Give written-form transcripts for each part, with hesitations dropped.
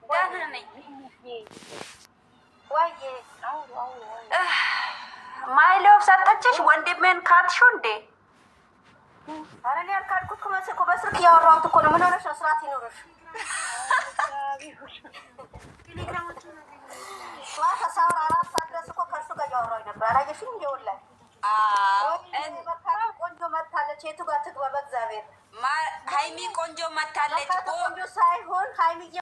ደህና ነኝ። ማይሎፍ ሰጠችሽ ወንድሜን ካትሽው እንዴ? ኧረ እኔ ያልካድኩት እኮ በስልክ እያወራሁት እኮ ነው። ምን ሆነሽ ነው? ስርዓት ይኑርሽ። ማታ ሳወራ አራት ሰዓት ድረስ እኮ ከእሱ ጋር እያወራሁኝ ነበር። አላየሽም? እንደውላል ቆንጆ መታለች። የቱ ጋር ትግባ? በእግዚአብሔር ሀይሚ ቆንጆ መታለች። ቆንጆ ሳይሆን ሀይሚዬ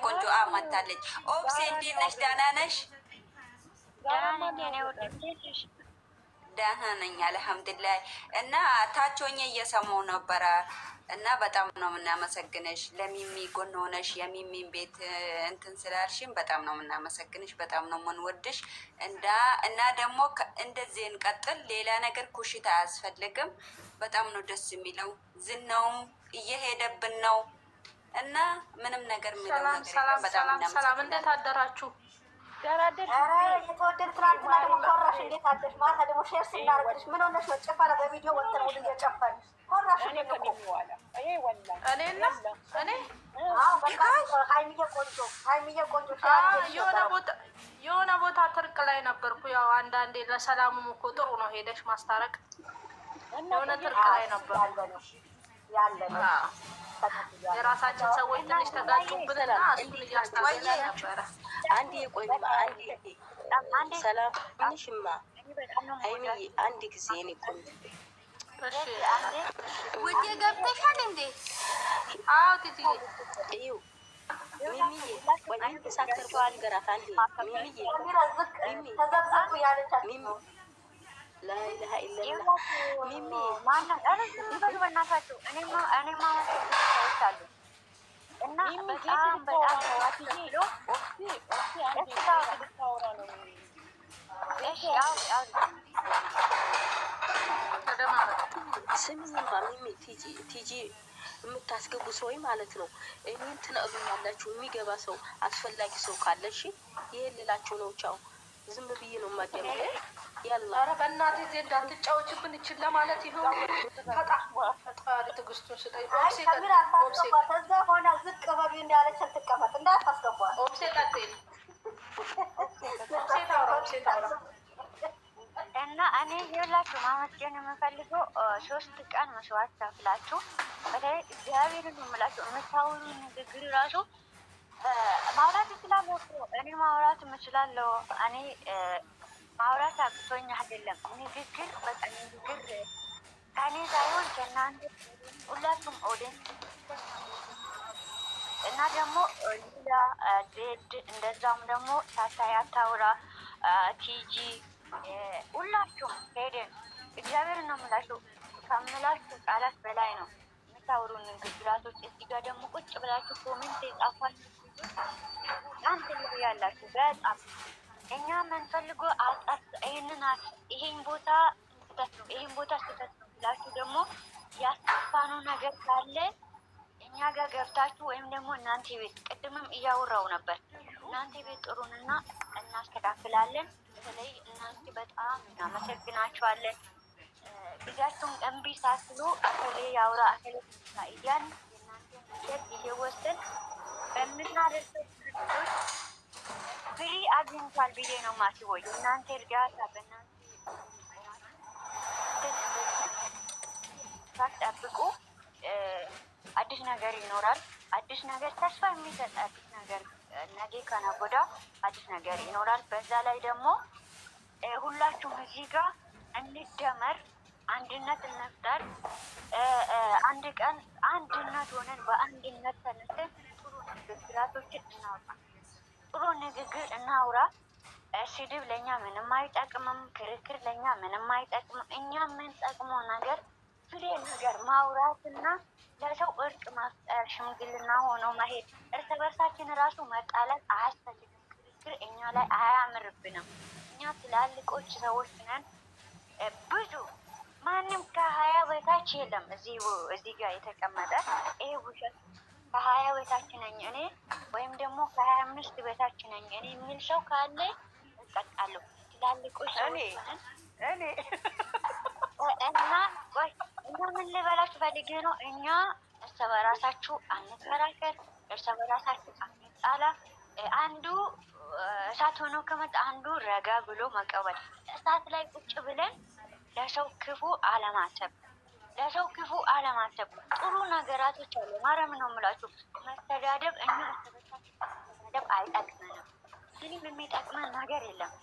ቆንጆ መታለች። ኦብሴ እንዴት ነሽ? ደህና ነሽ? ደህና ነኝ አልሐምዱሊላህ። እና ታቾኝ እየሰማሁ ነበረ እና በጣም ነው የምናመሰግንሽ። ለሚሚ ጎን ሆነሽ የሚሚን ቤት እንትን ስላልሽም በጣም ነው የምናመሰግንሽ። በጣም ነው የምንወድሽ። እና ደግሞ እንደዚህ እንቀጥል። ሌላ ነገር ኩሽታ አያስፈልግም። በጣም ነው ደስ የሚለው። ዝናውም እየሄደብን ነው እና ምንም ነገር የሚለው ነገር በጣም ሰላም። እንዴት አደራችሁ? የተወደድ ትናንትና ደግሞ ኮራሽ። እንዴት አደርሽ? ማታ ደግሞ ሼር ስናደርግልሽ ምን ሆነሽ ነው? ጭፈራ በቪዲዮ ወጥተን ሙሉ እየጨፈርን ኮራሽ። ሀይሚዬ ቆንጆ የሆነ ቦታ ትርቅ ላይ ነበርኩ። ያው አንዳንዴ ለሰላሙም እኮ ጥሩ ነው ሄደሽ ማስታረቅ። የሆነ ትርቅ ላይ ነበርኩ ያለ የራሳችን ሰዎች ትንሽ ተጋጩብንና እሱን እያስታገለ ነበረ። አንዴ ቆይ አንዴ ሰላም ትንሽማ ሀይሚዬ አንድ ጊዜ እኔ ቆንጆ ውዴ ገብተሻል እንዴ? አዎ ትጂ እዩ ሚሚዬ ቆይ ተሳከርኩ አልገራት አንዴ ሚሚዬ ተዘብዘቡ ያለቻት ሚሚ ላኢላሀ ኢለላህ ሚሚ ማነው በእናታችሁ እኔማ ሰዎች እና በጣም ስሚኝማ ሚሚ ቲጂ የምታስገቡ ሰው ማለት ነው። እኔን ትነግሩኛላችሁ። የሚገባ ሰው አስፈላጊ ሰው ካለ እሺ፣ ይሄን ልላችሁ ነው። ቻው። ዝም ብዬ ነው ማደም ያላ። ኧረ በእናትህ ዜድ እንዳትጫወችብን ይችል ለማለት ይሁን። ፈጣሪ ትዕግስቱን ስጠኝ። ከዛ ሆነ ዝቅ በሉ እንዳለች ትቀመጥ እንዳታስገቧት። ኦብሴ ቀጥል። ኦብሴ ታውራ እና እኔ ይኸውላችሁ ማመስገን የምፈልገው 3 ቀን መስዋዕት ከፍላችሁ በተለይ እግዚአብሔርን የምላችሁ የምታወሩ ንግግር ራሱ ማውራት እችላለሁ እኮ እኔ ማውራት እችላለሁ። እኔ ማውራት አቅቶኝ አይደለም። ንግግር በቃ ንግግር ከእኔ ሳይሆን ከእናንተ ሁላችሁም ኦዲየንስ እና ደግሞ ሌላ ዜድ እንደዛውም ደግሞ ሳታይ አታውራ ቲጂ ሁላችሁም ሄደን እግዚአብሔርን ነው የምላችሁ ከምላችሁ ቃላት በላይ ነው የምታወሩ ንግግራቶች። እዚህ ጋር ደግሞ ቁጭ ብላችሁ ኮሜንት የጻፋችሁ በጣም ትለያላችሁ። በጣም እኛ የምንፈልገው ይሄን ቦታ ስህተት ነው ብላችሁ ደግሞ ያስጠፋነው ነገር ካለ እኛ ጋር ገብታችሁ ወይም ደግሞ እናንተ ቤት ቅድምም እያወራው ነበር እናንተ ቤት ጥሩንና እናስተካክላለን። በተለይ እናንተ በጣም እናመሰግናችኋለን። ጊዜያችሁን እምቢ ሳትሉ አከሌ ያውራ አከሌ እያን የእናንተ ውጤት እየወሰን በምናደርሰው ድርጊቶች ፍሬ አግኝቷል ብዬ ነው የማስበው። የእናንተ እርዳታ በእናንተ ሳትጠብቁ አዲስ ነገር ይኖራል። አዲስ ነገር ተስፋ የሚሰጥ አዲስ ነገር ነገ ከነገ ወዲያ አዲስ ነገር ይኖራል። በዛ ላይ ደግሞ ሁላችሁም እዚህ ጋር እንደመር አንድነት እንፍጠር። አንድ ቀን አንድነት ሆነን በአንድነት ተነስተን ጥሩ ንግግራቶችን እናውራ፣ ጥሩ ንግግር እናውራ። ስድብ ለእኛ ምንም አይጠቅምም። ክርክር ለእኛ ምንም አይጠቅምም። እኛ የምንጠቅመው ነገር ፍሬ ነገር ማውራትና ለሰው እርቅ ማፍጠር፣ ሽምግልና ሆኖ መሄድ። እርስ በርሳችን ራሱ መጣላት አያስፈልግም። ክርክር እኛ ላይ አያምርብንም። እኛ ትላልቆች ሰዎች ነን። ብዙ ማንም ከ20 በታች የለም እዚህ ጋር የተቀመጠ ይሄ ውሸት። ከ20 በታች ነኝ እኔ ወይም ደግሞ ከ25 በታች ነኝ እኔ የሚል ሰው ካለ እቀጣለሁ። ትላልቆች ሰዎች ነን እና ምን ልበላችሁ ፈልጌ ነው። እኛ እርስ በራሳችሁ አንከራከር፣ እርስ በራሳችሁ አንጣላ። አንዱ እሳት ሆኖ ከመጣ አንዱ ረጋ ብሎ መቀበል። እሳት ላይ ቁጭ ብለን ለሰው ክፉ አለማሰብ፣ ለሰው ክፉ አለማሰብ። ጥሩ ነገራቶች አሉ። ማረም ነው የምላችሁ። መስተዳደብ እኛ እርስ በርሳችን መስተዳደብ አይጠቅመንም። ምንም የሚጠቅመን ነገር የለም።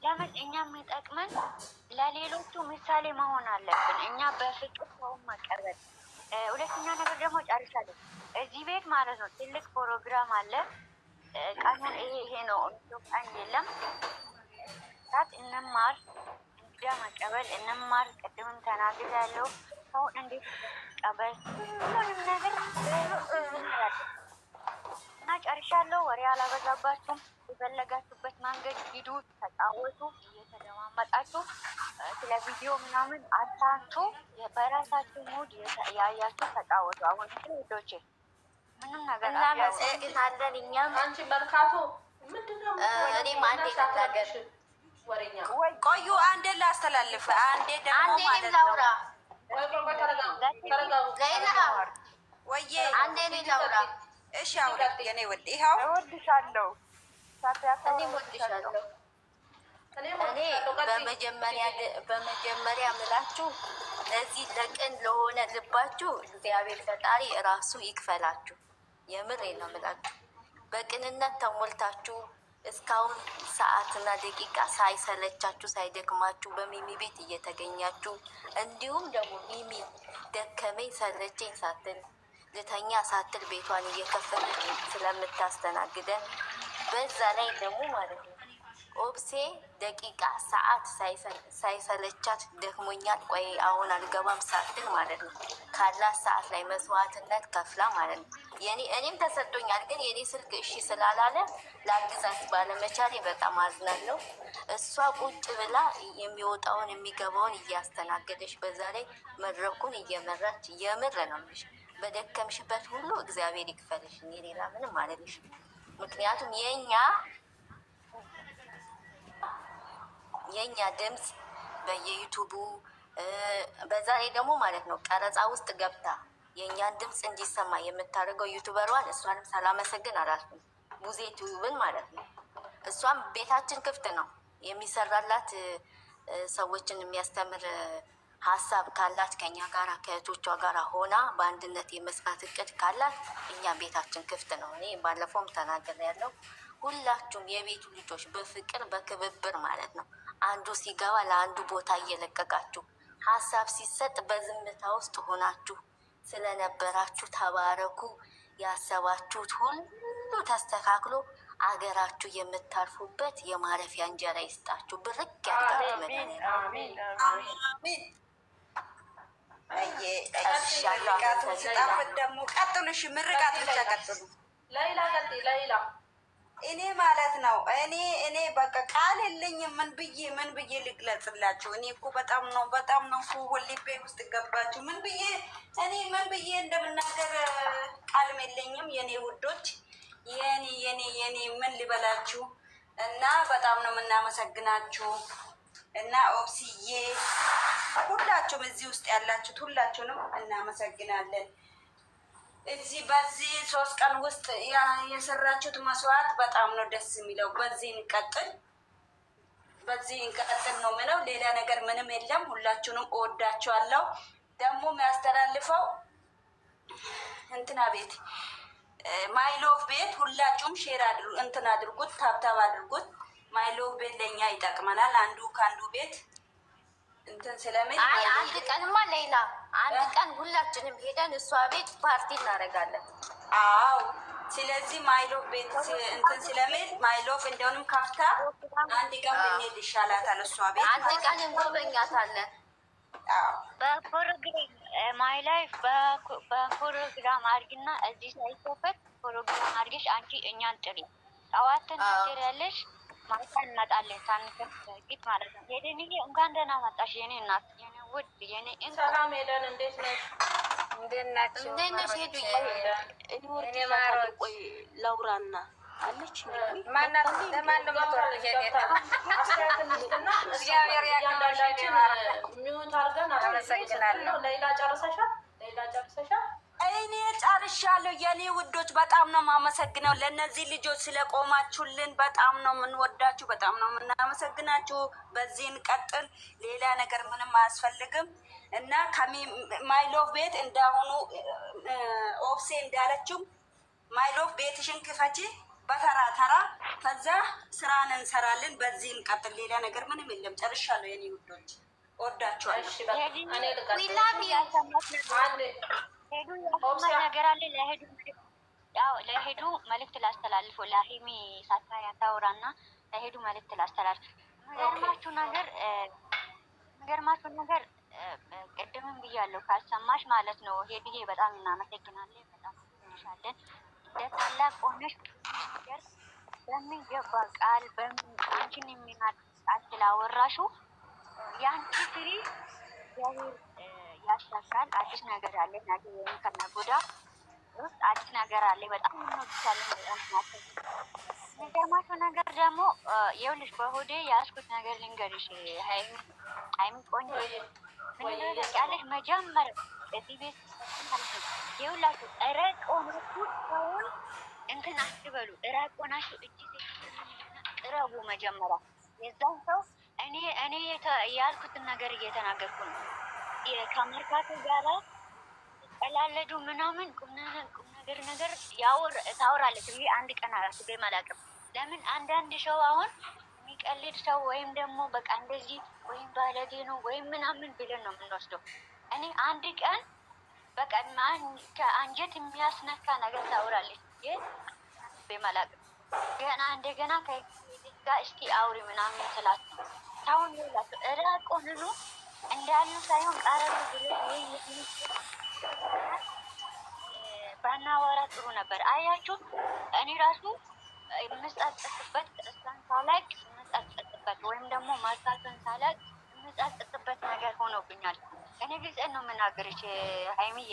ለምን እኛ የሚጠቅመን ለሌሎቹ ምሳሌ መሆን አለብን። እኛ በፍቅር ሰውን መቀበል። ሁለተኛ ነገር ደግሞ ጨርሻለሁ። እዚህ ቤት ማለት ነው ትልቅ ፕሮግራም አለ። ቀኑን ይሄ ነው ቀን የለም። ሳት እንማር፣ እንግዳ መቀበል እንማር። ቅድምም ተናግሬያለሁ። ሰውን እንዴት ቀበል ሁሉንም ነገር እና ጨርሻለሁ። ወሬ አላበዛባችሁም። የፈለጋችሁበት መንገድ ሂዱ፣ ተጫወቱ። እየተደማመጣችሁ ስለ ቪዲዮ ምናምን አታንቱ። በራሳችሁ ሙድ ያያችሁ ተጫወቱ። አሁን ሄዶቼ ምንም ነገር እናመሰግናለን። እኛም አንቺ መርካቶ ምንድነው? እኔም አንዴ ልናገር። ወሬኛ ቆዩ፣ አንዴ ላስተላልፍ፣ አንዴ ደግሞ ማለት ነው ላውራ ወዬ፣ አንዴ እኔ ላውራ። እሺ አውሪ የኔ ወድ። ይኸው እወድሻለሁ፣ እኔም እወድሻለሁ። እኔ በመጀመሪያ ምላችሁ ለዚህ ለቅን ለሆነ ልባችሁ እግዚአብሔር ፈጣሪ እራሱ ይክፈላችሁ። የምሬ ነው ምላችሁ። በቅንነት ተሞልታችሁ እስካሁን ሰዓትና ደቂቃ ሳይሰለቻችሁ ሳይደክማችሁ በሚሚ ቤት እየተገኛችሁ እንዲሁም ደግሞ ሚሚ ደከመኝ ሰለቸኝ ሳትል ልተኛ ሳትል ቤቷን እየከፈተች ስለምታስተናግደን በዛ ላይ ደግሞ ማለት ነው ኦብሴ ደቂቃ ሰዓት ሳይሰለቻት ደክሞኛል ቆይ አሁን አልገባም ሳትል ማለት ነው ካላት ሰዓት ላይ መስዋዕትነት ከፍላ ማለት ነው። እኔም ተሰጥቶኛል፣ ግን የኔ ስልክ እሺ ስላላለ ላግዛት ባለመቻሌ በጣም አዝናለሁ። እሷ ቁጭ ብላ የሚወጣውን የሚገባውን እያስተናገደች በዛ ላይ መድረኩን እየመራች የምር ነው የምልሽ። በደከምሽበት ሁሉ እግዚአብሔር ይክፈልሽ። እኔ ሌላ ምንም አልልሽ። ምክንያቱም የኛ ድምፅ በየዩቱቡ በዛ ላይ ደግሞ ማለት ነው ቀረጻ ውስጥ ገብታ የእኛን ድምፅ እንዲሰማ የምታደርገው ዩቱበሯን እሷንም ሳላመሰግን አላልኩም። ቡዜ ዩቱብን ማለት ነው። እሷም ቤታችን ክፍት ነው የሚሰራላት ሰዎችን የሚያስተምር ሀሳብ ካላት ከኛ ጋራ ከእህቶቿ ጋራ ሆና በአንድነት የመስራት እቅድ ካላት እኛ ቤታችን ክፍት ነው። እኔ ባለፈውም ተናግሬያለሁ። ሁላችሁም የቤቱ ልጆች በፍቅር በክብብር ማለት ነው አንዱ ሲገባ ለአንዱ ቦታ እየለቀቃችሁ ሀሳብ ሲሰጥ በዝምታ ውስጥ ሆናችሁ ስለነበራችሁ ተባረኩ። ያሰባችሁት ሁሉ ተስተካክሎ አገራችሁ የምታርፉበት የማረፊያ እንጀራ ይስጣችሁ። ብርቅ ያርጋችሁ። ስጣፍት ደግሞ ቀጥሉ። እሺ ምርቃት ብቻ ቀጥሉ። ሌላ እኔ ማለት ነው እኔ በቃ ቃል የለኝም። ምን ብዬ ልግለጽላችሁ? እኔ እኮ በጣም ነው ልቤ ውስጥ ገባችሁ። ምን ብዬ እንደምናገር ቃልም የለኝም። የኔ ውዶች፣ የኔ ምን ልበላችሁ? እና በጣም ነው የምናመሰግናችሁ። እና ኦብስዬ ሁላችሁም እዚህ ውስጥ ያላችሁት ሁላችሁንም እናመሰግናለን። እዚህ በዚህ 3 ቀን ውስጥ የሰራችሁት መስዋዕት በጣም ነው ደስ የሚለው። በዚህ እንቀጥል ነው ምለው። ሌላ ነገር ምንም የለም። ሁላችሁንም እወዳችኋለሁ። ደግሞ የሚያስተላልፈው እንትና ቤት ማይሎቭ ቤት ሁላችሁም ሼር አድርጉት፣ ታብታብ አድርጉት። ማይሎቭ ቤት ለእኛ ይጠቅመናል። አንዱ ከአንዱ ቤት እንትን ስለምን አንድ ቀንማ ሌላ አንድ ቀን ሁላችንም ሄደን እሷ ቤት ፓርቲ እናደርጋለን። አዎ፣ ስለዚህ ማይሎቭ ቤት እንትን ስለምን ማይሎቭ እንደውንም ከፍታ አንድ ቀን ብንሄድ ይሻላታል። እሷ ቤት አንድ ቀን እንጎበኛታለን። በፕሮግራም ማይ ላይፍ በፕሮግራም አድርጊና እዚህ ሳይከፈት ፕሮግራም አድርጊሽ አንቺ እኛን ጥሪ። ጠዋትን ትሄዳለሽ፣ ማታ እንመጣለን። ሳንከፍት በፊት ማለት ነው። ሄደንዬ እንኳን ደህና መጣሽ የኔ እናት፣ የኔ ውድ፣ የኔ ሰላም ሄደን እንዴት ነሽ? እንዴት ናችሁ? እንዴት ነሽ? ሄዱ እኔ ወርድ ቆይ ላውራና አለች ማናት ለማን ለማቶር እግዚአብሔር ያከብርሽ። ሚዩት አድርገን አመሰግናለሁ። ሌላ ጨርሰሻል? እኔ ጨርሻለሁ የኔ ውዶች፣ በጣም ነው የማመሰግነው ለእነዚህ ልጆች ስለቆማችሁልን። በጣም ነው የምንወዳችሁ፣ በጣም ነው የምናመሰግናችሁ። በዚህ እንቀጥል። ሌላ ነገር ምንም አያስፈልግም እና ማይሎፍ ቤት እንዳሁኑ ኦፍሴ እንዳለችው ማይሎፍ ቤትሽን ክፈቺ በተራ ተራ፣ ከዛ ስራን እንሰራለን። በዚህ እንቀጥል። ሌላ ነገር ምንም የለም። ጨርሻለሁ የኔ ውዶች፣ ወዳችኋለሁ። ሄዱ ነገር አለ። ለሄዱ መልእክት ላስተላልፎ ለሂሚ ሳታ ያታውራና ለሄዱ መልእክት ላስተላልፍ። የሚገርማችሁ ነገር ቅድምም ብያለሁ፣ ካልሰማሽ ማለት ነው። ሄዱዬ በጣም እናመሰግናለን፣ በጣም እንሻለን። እንደ ታላቅ ሆነሽ ነገር በሚገባ ቃል አንቺን የሚናድ ቃል ስላወራሹ የአንቺ ፍሬ እግዚአብሔር ያሳካል። አዲስ ነገር አለ ነገ ወይም ከነጎዳ ውስጥ አዲስ ነገር አለ። በጣም እንወድሻለን። በጣም ናቸው። የሚገርማቸው ነገር ደግሞ የውልሽ በሆዴ ያስኩት ነገር ልንገርሽ። ሀይሚ ቆንጆ ያለሽ መጀመሪያ እዚህ ቤት የሁላችሁ እረቆናችሁ ሰውን እንትን አትበሉ። እረቆናችሁ እጅ ቅረቡ። መጀመሪያ የዛን ሰው እኔ ያልኩትን ነገር እየተናገርኩ ነው። ከመርካቶ ጋራ ቀላለዱ ምናምን ቁም ነገር ታወራለች ብዬ አንድ ቀን አስቤ አላውቅም። ለምን አንዳንድ ሰው አሁን የሚቀልድ ሰው ወይም ደግሞ በቃ እንደዚህ ወይም ባለጌ ነው ወይም ምናምን ብለን ነው የምንወስደው። እኔ አንድ ቀን በቃ ከአንጀት የሚያስነካ ነገር ታወራለች ብዬ አስቤ አላውቅም። ገና እንደገና ጋር እስኪ አውሪ ምናምን ስላት ነው ታሁን ላቸው እራቆንኑ እንዳሉ ሳይሆን ቀረብ ብሎ ባናወራ ጥሩ ነበር። አያችሁ እኔ ራሱ የምጸጽትበት እሷን ሳላቅ የምጸጽትበት ወይም ደግሞ ማርካቱን ሳላቅ የምጸጽትበት ነገር ሆኖብኛል። እኔ ግልጽ ነው የምናገርሽ ሀይሚዬ።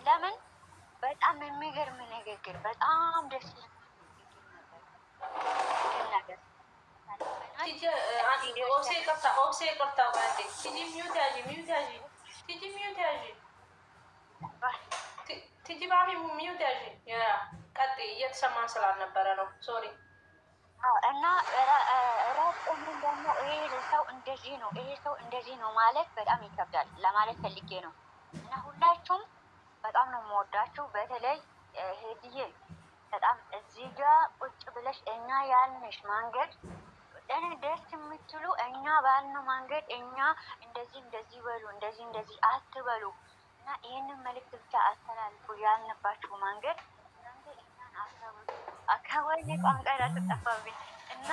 ለምን በጣም የሚገርም ንግግር፣ በጣም ደስ ነገር ቲጂ ባቢ ሚዩት ያዥ ቀጥ እየተሰማን ስላልነበረ ነው። ሶሪ እና ራቁም ደግሞ ይሄ ሰው እንደዚህ ነው፣ ይሄ ሰው እንደዚህ ነው ማለት በጣም ይከብዳል ለማለት ፈልጌ ነው። እና ሁላችሁም በጣም ነው የምወዳችሁ። በተለይ ሄድዬ በጣም እዚህ ጋር ቁጭ ብለሽ እኛ ያልንሽ መንገድ እኔ ደስ የምትሉ እኛ ባልነው መንገድ እኛ እንደዚህ በሉ እንደዚህ አትበሉ እና ይህንን መልዕክት ብቻ አስተላልፉ ያልንባችሁ መንገድ እናንተ እኛን አካባቢ ቋንቋ ላትጠፋብኝ እና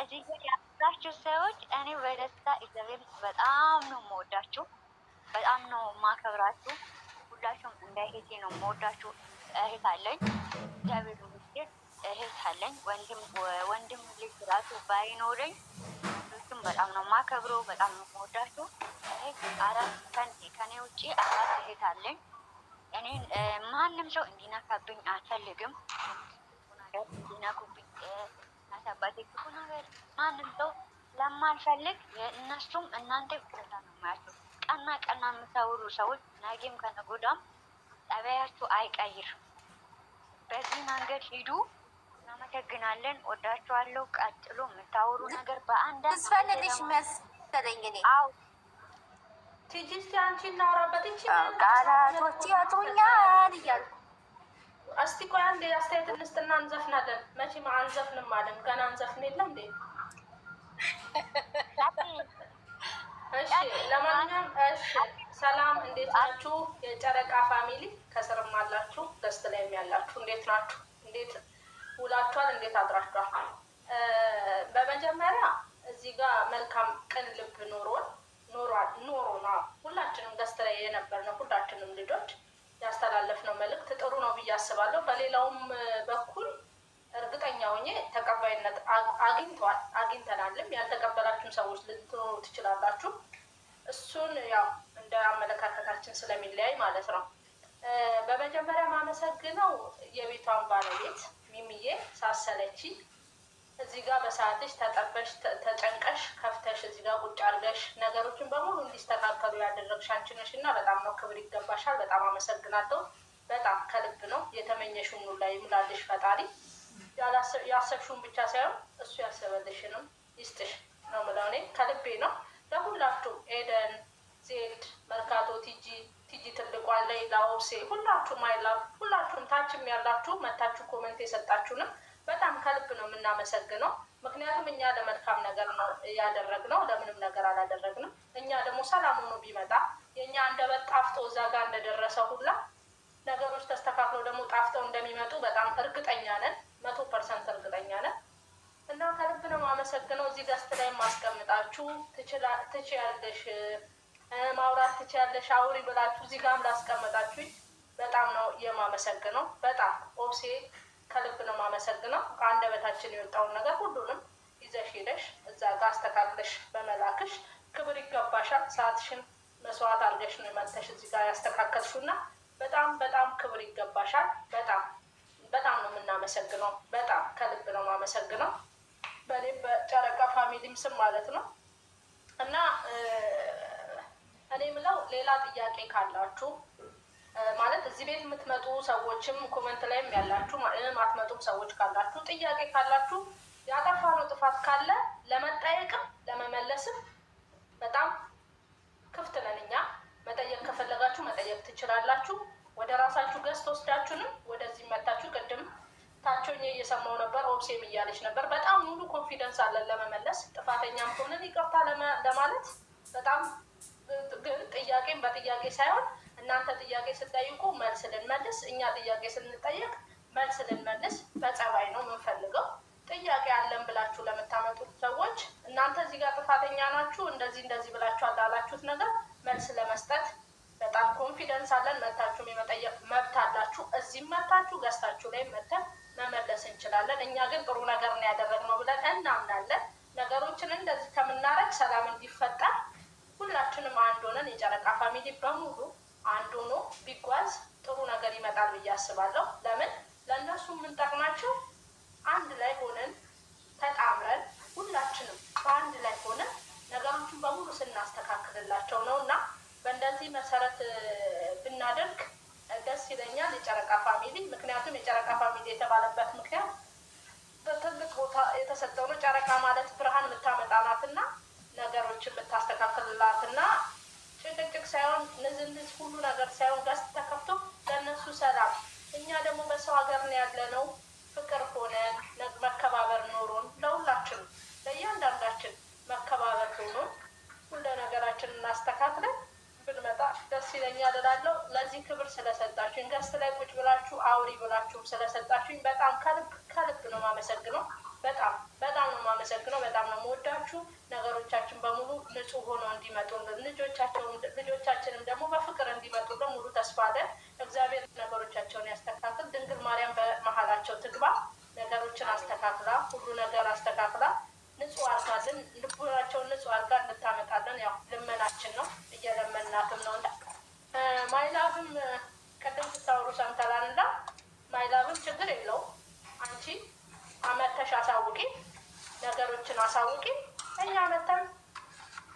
እዚህ ጋር ያላችሁ ሰዎች እኔ በደስታ እግዚአብሔር በጣም ነው የምወዳችሁ፣ በጣም ነው የማከብራችሁ። ሁላችሁም እንደ እህቴ ነው የምወዳችሁ። እህት አለኝ እግዚአብሔር ይመስገን፣ እህት አለኝ። ወንድም ልጅ ራሱ ባይኖረኝ ሁሉም በጣም ነው የማከብረው፣ በጣም ነው የምወዳችሁ። እህት ከኔ ውጭ 4 እህት አለኝ። እኔ ማንም ሰው እንዲነካብኝ አልፈልግም። ነገር እንዲነኩብኝ አሳባቴ ክፉ ነገር ማንም ሰው ለማልፈልግ እነሱም እናንተ ቅርታ ነው የማያቸው። ቀና የምታወሩ ሰዎች ነገም ከነጎዳም ጠባያችሁ አይቀይር። በዚህ መንገድ ሂዱ። እናመሰግናለን። ወዳችኋለሁ። ቀጥሎ የምታወሩ ነገር በአንዳንድ ስፈልግሽ መሰለኝ እኔ ቲጂ እስኪ አንቺ እናውራበት እንጂ ቃላቶች ያጡኛል እያልኩ እስቲ ቆይ አንዴ አስተያየት እንስጥና እንዘፍናለን። መቼም አንዘፍንም አለን ገና እንዘፍን የለ እንዴ? እሺ ለማንኛውም እሺ፣ ሰላም እንዴት ናችሁ? የጨረቃ ፋሚሊ ከስርም አላችሁ ደስት ላይም ያላችሁ እንዴት ናችሁ? እንዴት ውላችኋል? እንዴት አድራችኋል? በመጀመሪያ እዚህ ጋር መልካም ቅን ልብ ኖሮና ሁላችንም ደስት ላይ የነበርነው ሁላችንም ልጆች ያስተላለፍነው መልእክት ጥሩ ነው ብዬ አስባለሁ። በሌላውም በኩል እርግጠኛ ሆኜ ተቀባይነት አግኝተናልም። ያልተቀበላችሁን ሰዎች ልትኖሩ ትችላላችሁ። እሱን ያው እንደ አመለካከታችን ስለሚለያይ ማለት ነው። በመጀመሪያ ማመሰግነው የቤቷን ባለቤት ሚሚዬ ሳሰለቺ እዚህ ጋር በሰዓትሽ ተጠበሽ ተጨንቀሽ ከፍተሽ እዚህ ጋር ቁጭ አድርገሽ ነገሮችን በሙሉ እንዲስተካከሉ ያደረግሽ አንቺ ነሽ እና በጣም ነው ክብር ይገባሻል። በጣም አመሰግናለሁ። በጣም ከልብ ነው። የተመኘሽውን ሁሉ ላይ ይሙላልሽ ፈጣሪ። ያሰብሽውን ብቻ ሳይሆን እሱ ያሰበልሽንም ይስጥሽ ነው የምለው እኔ ከልቤ ነው። ለሁላችሁም ኤደን፣ ዜድ፣ መርካቶ፣ ቲጂ ትልቋ፣ ሌላ፣ ኦብሴ ሁላችሁም አይላቭ ሁላችሁም ታችም ያላችሁ መታችሁ ኮመንት የሰጣችሁንም በጣም ከልብ ነው የምናመሰግነው። ምክንያቱም እኛ ለመልካም ነገር ነው ያደረግነው፣ ለምንም ነገር አላደረግንም። እኛ ደግሞ ሰላም ሆኖ ቢመጣ የእኛ አንደበት ጣፍጦ እዛ ጋር እንደደረሰ ሁላ ነገሮች ተስተካክለው ደግሞ ጣፍጠው እንደሚመጡ በጣም እርግጠኛ ነን፣ 100% እርግጠኛ ነን እና ከልብ ነው የማመሰግነው። እዚህ ገስት ላይ ማስቀምጣችሁ ትችያለሽ ማውራት ትችያለሽ አውሪ ብላችሁ እዚህ ጋርም ላስቀመጣችሁኝ በጣም ነው የማመሰግነው። በጣም ኦብሴ ከልብ ነው የማመሰግነው። ከአንደበታችን የወጣውን ነገር ሁሉንም ይዘሽ ሄደሽ እዛ ጋር አስተካክለሽ በመላክሽ ክብር ይገባሻል። ሰዓትሽን መስዋዕት አድርገሽ ነው የመጥተሽ እዚህ ጋር ያስተካከልሽው እና በጣም በጣም ክብር ይገባሻል። በጣም በጣም ነው የምናመሰግነው። በጣም ከልብ ነው የማመሰግነው በእኔም በጨረቃ ፋሚሊም ስም ማለት ነው እና እኔ ምለው ሌላ ጥያቄ ካላችሁ ማለት እዚህ ቤት የምትመጡ ሰዎችም ኮመንት ላይም ያላችሁ ማትመጡም ሰዎች ካላችሁ ጥያቄ ካላችሁ ያጠፋነው ጥፋት ካለ ለመጠየቅም ለመመለስም በጣም ክፍት ነን። እኛ መጠየቅ ከፈለጋችሁ መጠየቅ ትችላላችሁ። ወደ ራሳችሁ ገዝት ወስዳችሁንም ወደዚህ መታችሁ ቅድም ታቸውኝ እየሰማው ነበር። ኦብሴም እያለች ነበር። በጣም ሙሉ ኮንፊደንስ አለን ለመመለስ ጥፋተኛም ከሆነን ይቅርታ ለማለት በጣም ግን ጥያቄም በጥያቄ ሳይሆን እናንተ ጥያቄ ስትጠይቁ መልስ ልንመልስ፣ እኛ ጥያቄ ስንጠየቅ መልስ ልንመልስ በጸባይ ነው የምንፈልገው። ጥያቄ አለን ብላችሁ ለምታመጡት ሰዎች እናንተ እዚህ ጋር ጥፋተኛ ናችሁ እንደዚህ እንደዚህ ብላችሁ አላላችሁት ነገር መልስ ለመስጠት በጣም ኮንፊደንስ አለን። መታችሁም የመጠየቅ መብት አላችሁ። እዚህም መታችሁ ገዝታችሁ ላይ መተን መመለስ እንችላለን። እኛ ግን ጥሩ ነገር ነው ያደረግነው ብለን እናምናለን። ነገሮችን እንደዚህ ከምናረግ ሰላም እንዲፈጠር ሁላችንም አንድ ሆነን የጨረቃ ፋሚሊ በሙሉ አንድ ሆኖ ቢጓዝ ጥሩ ነገር ይመጣል ብዬ አስባለሁ። ለምን ለእነሱ የምንጠቅማቸው አንድ ላይ ሆነን ተጣምረን ሁላችንም በአንድ ላይ ሆነን ነገሮችን በሙሉ ስናስተካክልላቸው ነው እና በእንደዚህ መሰረት ብናደርግ ደስ ይለኛል የጨረቃ ፋሚሊ። ምክንያቱም የጨረቃ ፋሚሊ የተባለበት ምክንያት በትልቅ ቦታ የተሰጠው ነው። ጨረቃ ማለት ብርሃን የምታመጣ ናትና ነገሮችን ብታስተካክልላትና ጭቅጭቅ ሳይሆን ንዝንዝ ሁሉ ነገር ሳይሆን ገስት ተከፍቶ ለእነሱ ሰላም፣ እኛ ደግሞ በሰው ሀገር ነው ያለነው ፍቅር ሆነን መከባበር ኖሮን ለሁላችን ለእያንዳንዳችን መከባበር ሆኖን ሁሉ ነገራችን እናስተካክለን ብንመጣ ደስ ይለኛል እላለሁ። ለዚህ ክብር ስለሰጣችሁኝ ገስት ላይ ቁጭ ብላችሁ አውሪ ብላችሁ ስለሰጣችሁኝ በጣም ከልብ ነው የማመሰግነው። በጣም በጣም ነው የማመሰግነው። በጣም ነው የምወዳችሁ። ነገሮቻችን በሙሉ ንጹህ ሆኖ እንዲመጡልን ልጆቻችንም ደግሞ በፍቅር እንዲመጡልን ሙሉ ተስፋ አለን። እግዚአብሔር ነገሮቻቸውን ያስተካክል። ድንግል ማርያም በመሀላቸው ትግባ። ነገሮችን አስተካክላ ሁሉ ነገር አስተካክላ ንጹህ አርጋልን ልቡናቸውን ንጹህ አርጋ እንድታመጣለን ያው ልመናችን ነው። እየለመናትም ነው። ማይላብም ቅድም ስታወሩ ሰምተላል እና ማይላብም ችግር የለውም አንቺ አመተሽ አሳውቂ፣ ነገሮችን አሳውቂ። እኛ መተን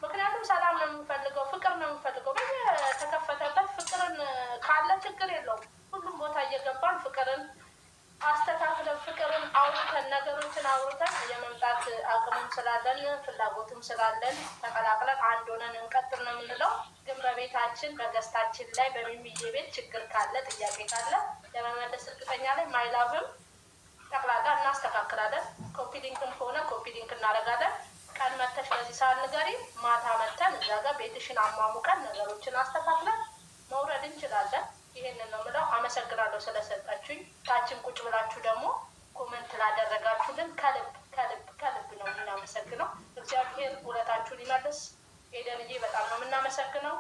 ምክንያቱም ሰላም ነው የምንፈልገው፣ ፍቅር ነው የምንፈልገው። በተከፈተበት ፍቅርን ካለ ችግር የለውም። ሁሉም ቦታ እየገባን ፍቅርን አስተካክለን ፍቅርን አውርተን ነገሮችን አውርተን የመምጣት አቅሙም ስላለን ፍላጎትም ስላለን ተቀላቅለን አንድ ሆነን እንቀጥል ነው የምንለው። ግን በቤታችን በገስታችን ላይ በሚሚዬ ቤት ችግር ካለ ጥያቄ ካለ ለመመለስ እርግጠኛ ላይ ማይላብም ጠቅላላ እናስተካክላለን። ኮፒ ሊንክም ከሆነ ኮፒ ሊንክ እናደርጋለን። ቀን መተሽ በዚህ ሰዓት ንገሪ፣ ማታ መተን እዛ ጋር ቤትሽን አሟሙቀን ነገሮችን አስተካክለን መውረድ እንችላለን። ይሄንን ነው የምለው። አመሰግናለሁ ስለሰጣችሁኝ። ታችን ቁጭ ብላችሁ ደግሞ ኮመንት ላደረጋችሁልን ከልብ ከልብ ከልብ ነው የምናመሰግነው። እግዚአብሔር ውለታችሁን ይመልስ። ኤደንዬ በጣም ነው የምናመሰግነው።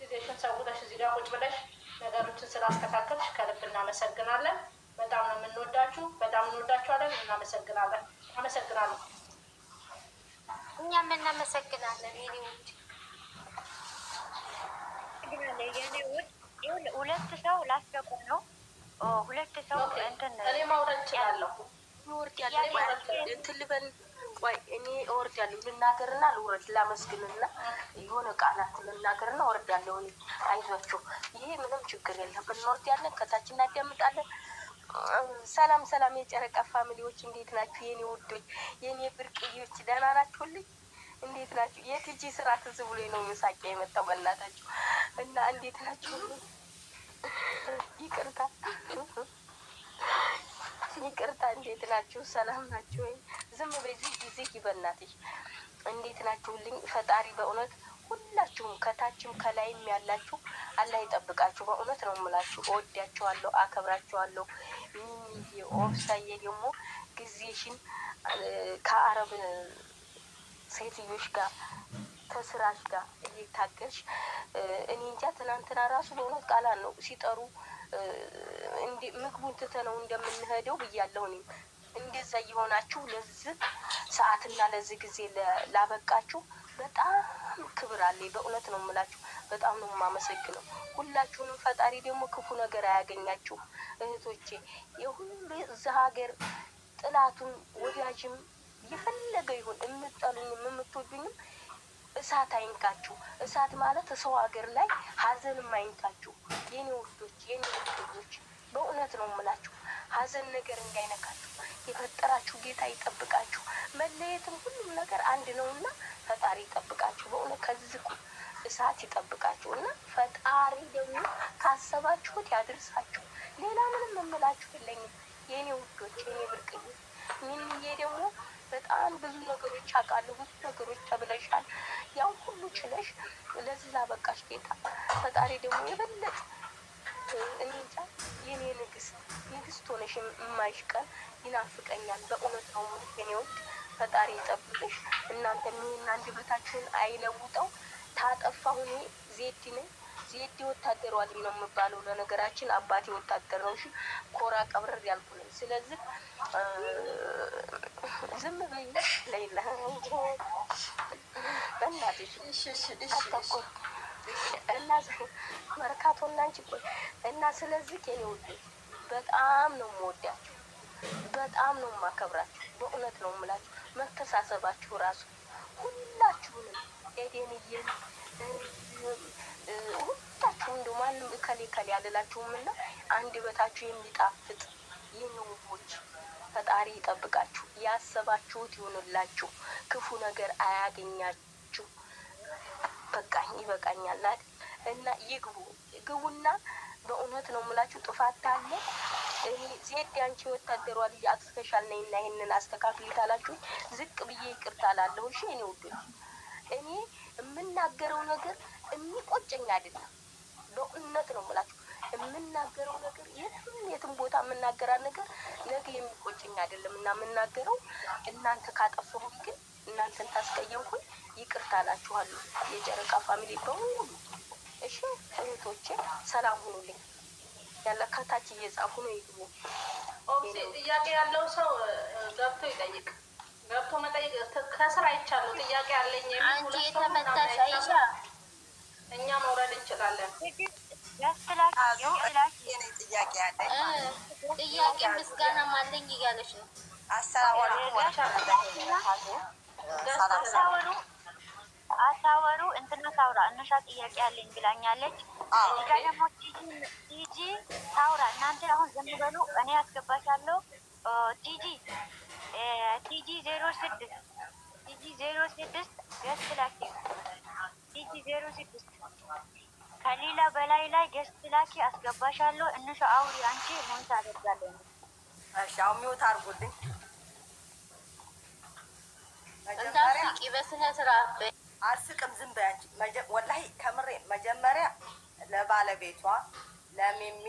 ጊዜሽን ሰውተሽ እዚህ ጋር ቁጭ ብለሽ ነገሮችን ስላስተካከልሽ ከልብ እናመሰግናለን። በጣም ነው የምንወዳችሁ። በጣም እንወዳችኋለን። እናመሰግናለን። አመሰግናለሁ። እኛም እናመሰግናለን የኔ ውድ የኔ ውድ ሁለት ሰው ላስገባ ነው። ሁለት ሰው እንትን እኔ ማውረድ እችላለሁ። እወርዳለሁ። ቆይ እንትን ልበል። ቆይ እኔ እወርዳለሁ። ልናገርና ልውረድ፣ ላመስግንና የሆነ ቃላት ልናገርና እወርዳለሁ። እኔ አይዟቸው፣ ይሄ ምንም ችግር የለም። እንወርዳለን፣ ከታች እናዳምጣለን። ሰላም ሰላም፣ የጨረቃ ፋሚሊዎች እንዴት ናችሁ? የኔ ውዶች፣ የኔ ብርቅዮች ደህና ናችሁልኝ? እንዴት ናችሁ? የቲጂ ስራ ትዝ ብሎ ነው መሳቂያ የመጣው በእናታችሁ። እና እንዴት ናችሁ? ይቅርታ ይቅርታ፣ እንዴት ናችሁ? ሰላም ናችሁ ወይ? ዝም በዚህ ጊዜ ይበናትሽ። እንዴት ናችሁልኝ? ፈጣሪ በእውነት ሁላችሁም ከታችም ከላይም ያላችሁ አላህ ይጠብቃችሁ። በእውነት ነው የምላችሁ። እወዳችኋለሁ፣ አከብራችኋለሁ። ሚሚ ኦፍሳዬ ደግሞ ጊዜሽን ከአረብ ሴትዮች ጋር ከስራሽ ጋር እየታገልሽ እኔ እንጃ ትናንትና ራሱ በእውነት ቃላት ነው ሲጠሩ ምግቡን ትተነው እንደምንሄደው ብያለሁ። እኔም እንደዛ እየሆናችሁ ለዚህ ሰዓትና ለዚህ ጊዜ ላበቃችሁ በጣም ክብር አለኝ። በእውነት ነው የምላችሁ። በጣም ነው የማመሰግነው ሁላችሁንም። ፈጣሪ ደግሞ ክፉ ነገር አያገኛችሁ እህቶቼ። የሁሉ እዛ ሀገር ጥላቱን ወዳጅም የፈለገ ይሁን የምጠሉኝም የምትወዱኝም እሳት አይንካችሁ። እሳት ማለት ሰው ሀገር ላይ ሀዘንም አይንካችሁ የኔ ውዶች፣ የኔ ውዶች። በእውነት ነው የምላችሁ። ሀዘን ነገር እንዳይነካችሁ የፈጠራችሁ ጌታ ይጠብቃችሁ። መለየትም ሁሉም ነገር አንድ ነውና ፈጣሪ ይጠብቃችሁ። በእውነት ከዝቁ እሳት ይጠብቃችሁ እና ፈጣሪ ደግሞ ካሰባችሁት ያድርሳችሁ። ሌላ ምንም የምላችሁ የለኝም የኔ ውዶች፣ የኔ ብርቅዬ። ሚሚዬ ደግሞ በጣም ብዙ ነገሮች አውቃለሁ። ብዙ ነገሮች ተብለሻል። ያው ሁሉ ችለሽ ለዚህ ላበቃሽ ጌታ ፈጣሪ ደግሞ የበለጠ እኔ እንጃ የኔ ንግስት ሆነሽ የማይሽ ቀን ይናፍቀኛል። በእውነት ነው ምክንያት ፈጣሪ ይጠብቅሽ። እናንተ ይህን አንደበታችሁን አይለውጠው። ታጠፋሁ እኔ ዜድ ነኝ። ዜድ ወታደሯ ልኝ ነው የምባለው። ለነገራችን አባቴ ወታደር ነው። እሺ ኮራ ቀብረር ያልኩ ነኝ። ስለዚህ ዝም በይ ሌላ በእናትሽ አታቆር እና መርካቶ እና አንቺ ቆይ እና ስለዚህ የኔ ውድ በጣም ነው የምወዳችሁ፣ በጣም ነው የማከብራችሁ። በእውነት ነው የምላችሁ። መተሳሰባችሁ ራሱ ሁላችሁንም ኤዴንዬን ሁላችሁም እንደ ማንም እከሌ ከሌ አልላችሁም እና አንደበታችሁ የሚጣፍጥ የኔ ውቦች ፈጣሪ ይጠብቃችሁ። ያሰባችሁት ይሆንላችሁ። ክፉ ነገር አያገኛችሁ። በቃኝ፣ ይበቃኛል እና ግቡና በእውነት ነው የምላችሁ። ጥፋት አለ። እኔ ዜድ አንቺ ወታደሯ ልጅ አጥፍተሻል ነኝ እና ይህንን አስተካክሊት አላችሁ ዝቅ ብዬ ይቅርታ ላለሁ። እሺ እኔ ውዶች፣ እኔ የምናገረው ነገር የሚቆጨኝ አይደለም። በእውነት ነው የምላችሁ። የምናገረው ነገር የትም ቦታ የምናገራት ነገር ነገ የሚቆጨኝ አይደለም እና የምናገረው እናንተ ካጠፋሁኝ ግን እናንተን ታስቀየምኩኝ ይቅርታ እላችኋለሁ። የጨረቃ ፋሚሊ በሙሉ እሺ እህቶቼ ሰላም ሁኑልኝ። ያለ ከታች እየጻፉ ነው ይግቡ። ኦብሴ ጥያቄ ያለው ሰው ገብቶ ይጠይቅ። ገብቶ መጠየቅ ከስራ አይቻለሁ። ጥያቄ አለኝ አንቺ የተመታሽ አይሻ እኛ መውረድ እንችላለን። ጥያቄ ምስጋና ማለኝ እያለች ነው። አታወሩ እንትና ታውራ እነሻ ጥያቄ አለኝ ብላኛለች። እዚህ ጋር ደግሞ ቲጂ ታውራ። እናንተ አሁን ዝም በሉ፣ እኔ አስገባሻለሁ። ቲጂ 06 ገስት ላኪ። ቲጂ 06 ከሌላ በላይ ላይ ገስት ላኪ አስገባሻለሁ። እነሻ አውሪ። አንቺ ሞንታ አደርጋለሁ። እሺ አሁን ሚውት አድርጉልኝ። እንዳትስቂ በስነ ስርዓት አልስቅም፣ ዝም በይ አንቺ። ወላሂ ከምሬ መጀመሪያ ለባለቤቷ ለሚሚ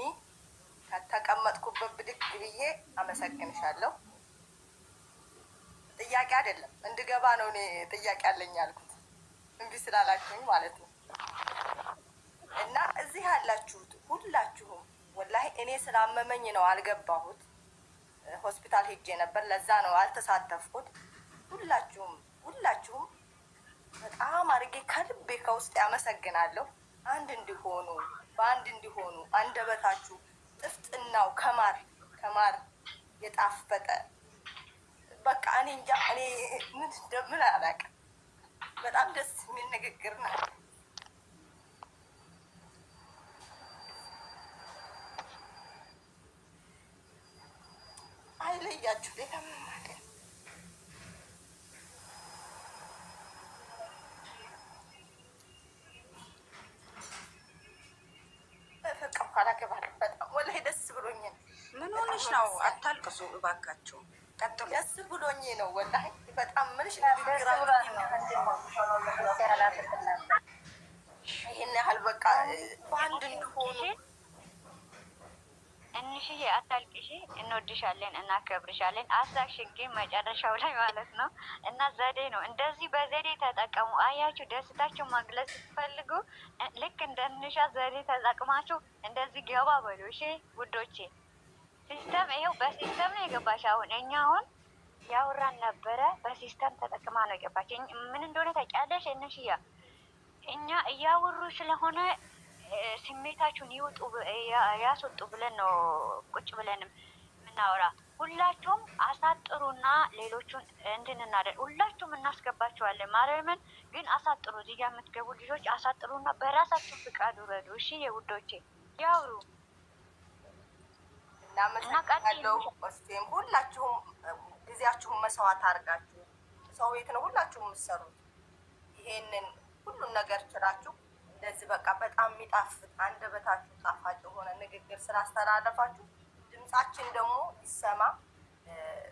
ከተቀመጥኩበት ብድግ ብዬ አመሰግንሻለሁ። ጥያቄ አይደለም እንድገባ ነው እኔ ጥያቄ አለኝ ያልኩት፣ እምቢ ስላላችሁኝ ማለት ነው። እና እዚህ ያላችሁት ሁላችሁም ወላሂ እኔ ስላመመኝ ነው አልገባሁት። ሆስፒታል ሄጄ ነበር፣ ለዛ ነው አልተሳተፍኩት። ሁላችሁም በጣም አድርጌ ከልቤ ከውስጥ ያመሰግናለሁ። አንድ እንዲሆኑ በአንድ እንዲሆኑ አንደበታችሁ ጥፍጥናው ከማር የጣፈጠ በቃ እኔ እንጃ እኔ ምን እንደምን አላውቅም። በጣም ደስ የሚል ንግግር ነው። አይለያችሁ ሌላ ምን ማለት በፍቅር ካላገባለሁ በጣም ወላሂ ደስ ብሎኛል። ምን ሆነሽ ነው? አታልቅሱ እባካችሁ፣ ቀጥሉ። ደስ ብሎኝ ነው ወላሂ በጣም ምንሽ ይሄን ያህል በቃ በአንድ እንዲሆኑ እንሽዬ አታልቅሽ፣ እንወድሻለን፣ እናከብርሻለን። አሳክሽጌ መጨረሻው ላይ ማለት ነው። እና ዘዴ ነው፣ እንደዚህ በዘዴ ተጠቀሙ። አያችሁ፣ ደስታችሁ መግለጽ ስትፈልጉ ልክ እንደ እንሻ ዘዴ ተጠቅማችሁ እንደዚህ ገባ በሉ። እሺ ውዶቼ፣ ሲስተም ይኸው በሲስተም ነው የገባሽ። አሁን እኛ አሁን ያወራን ነበረ፣ በሲስተም ተጠቅማ ነው የገባች። ምን እንደሆነ ታውቂያለሽ እንሽያ? እኛ እያወሩ ስለሆነ ስሜታችሁን ይውጡ ያስወጡ ብለን ነው ቁጭ ብለን የምናወራ። ሁላችሁም አሳጥሩና ሌሎቹን እንትን እናደርግ። ሁላችሁም እናስገባችኋለን። ማርያምን ግን አሳጥሩ። እዚህ ጋር የምትገቡ ልጆች አሳጥሩና በራሳችሁ ፍቃድ ውረዱ። እሺ የውዶቼ ያውሩ። እናመሰግናለሁ። ወስቴም ሁላችሁም ጊዜያችሁን መስዋዕት አድርጋችሁ ሰው ቤት ነው ሁላችሁም የምትሰሩት። ይሄንን ሁሉን ነገር ችላችሁ እንደዚህ በቃ በጣም የሚጣፍጥ አንደበታችሁ ጣፋጭ የሆነ ንግግር ስላስተላለፋችሁ ድምጻችን ደግሞ ይሰማ።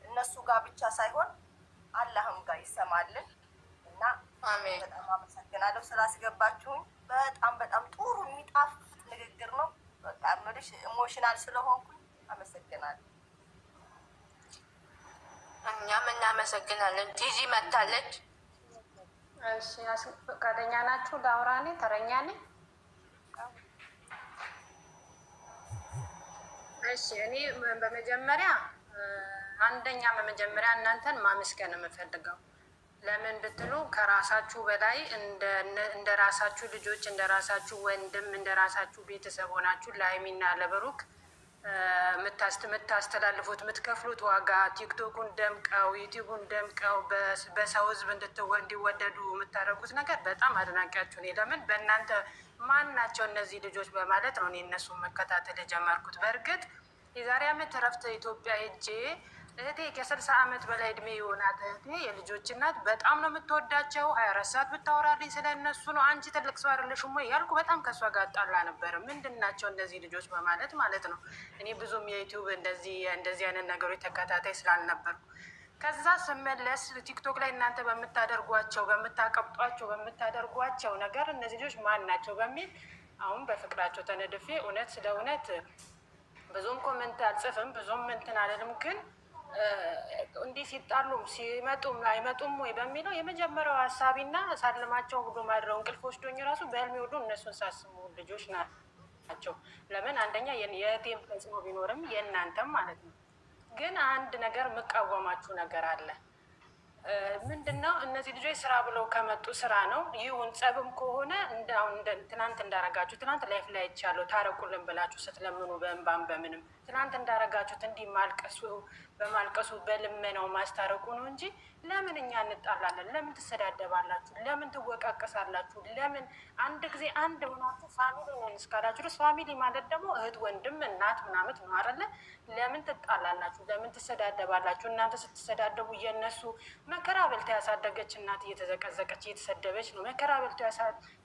እነሱ ጋር ብቻ ሳይሆን አላህም ጋር ይሰማልን እና በጣም አመሰግናለሁ ስላስገባችሁኝ። በጣም በጣም ጥሩ የሚጣፍጥ ንግግር ነው። በቃ ምልሽ ኢሞሽናል ስለሆንኩኝ አመሰግናለሁ። እኛም እናመሰግናለን። ቲጂ መታለች። እሺ ፈቃደኛ ናችሁ? ላውራ እኔ ተረኛ ነኝ። እሺ እኔ በመጀመሪያ እናንተን ማመስገን የምፈልገው ለምን ብትሉ ከራሳችሁ በላይ እንደ ራሳችሁ ልጆች፣ እንደ ራሳችሁ ወንድም፣ እንደ ራሳችሁ ቤተሰብ ሆናችሁ ለሀይሚና ለብሩክ የምታስተላልፉት የምትከፍሉት ዋጋ ቲክቶኩን ደምቀው ዩቲዩቡን ደምቀው በሰው ህዝብ እንዲወደዱ የምታደርጉት ነገር በጣም አድናቂያችሁ ነኝ። ለምን በእናንተ ማን ናቸው እነዚህ ልጆች በማለት ነው እኔ እነሱን መከታተል የጀመርኩት። በእርግጥ የዛሬ ዓመት እረፍት ኢትዮጵያ ሄጄ እህቴ ከ60 ዓመት በላይ እድሜ የሆናት እህቴ የልጆች እናት በጣም ነው የምትወዳቸው። 24 ሰዓት ብታወራልኝ ስለ እነሱ ነው። አንቺ ትልቅ ሰው አይደለሽም ወይ ያልኩ በጣም ከእሷ ጋር ጣላ ነበር። ምንድን ናቸው እነዚህ ልጆች በማለት ማለት ነው። እኔ ብዙም የዩቲዩብ እንደዚህ አይነት ነገሮች ተከታታይ ስላልነበርኩ ከዛ ስመለስ ቲክቶክ ላይ እናንተ በምታደርጓቸው በምታደርጓቸው ነገር እነዚህ ልጆች ማን ናቸው በሚል አሁን በፍቅራቸው ተነድፌ እውነት ስለ እውነት ብዙም ኮመንት አልጽፍም፣ ብዙም እንትን አልልም። ግን እንዲህ ሲጣሉም ሲመጡም አይመጡም ወይ በሚለው የመጀመሪያው ሀሳቢና ሳልማቸው ሁሉ ማድረው እንቅልፍ ወስዶኝ ራሱ በህልሜ ሁሉ እነሱን ሳስቡ ልጆች ናቸው። ለምን አንደኛ የቴም ተጽዕኖ ቢኖርም የእናንተም ማለት ነው። ግን አንድ ነገር የምቃወማችሁ ነገር አለ። ምንድነው? እነዚህ ልጆች ስራ ብለው ከመጡ ስራ ነው ይሁን። ጸብም ከሆነ ትናንት እንዳረጋችሁ ትናንት ላይፍ ላይ ይቻለው ታረቁልን ብላችሁ ስትለምኑ በእንባም በምንም ትናንት እንዳረጋችሁት እንዲህ በማልቀሱ በልመናው ማስታረቁ ነው እንጂ ለምን እኛ እንጣላለን? ለምን ትሰዳደባላችሁ? ለምን ትወቃቀሳላችሁ? ለምን አንድ ጊዜ አንድ ሆናችሁ ፋሚሊ ነን እስካላችሁ ድረስ ፋሚሊ ማለት ደግሞ እህት፣ ወንድም፣ እናት ምናምን ነው አይደለ? ለምን ትጣላላችሁ? ለምን ትሰዳደባላችሁ? እናንተ ስትሰዳደቡ የነሱ መከራ በልታ ያሳደገች እናት እየተዘቀዘቀች እየተሰደበች ነው። መከራ በልታ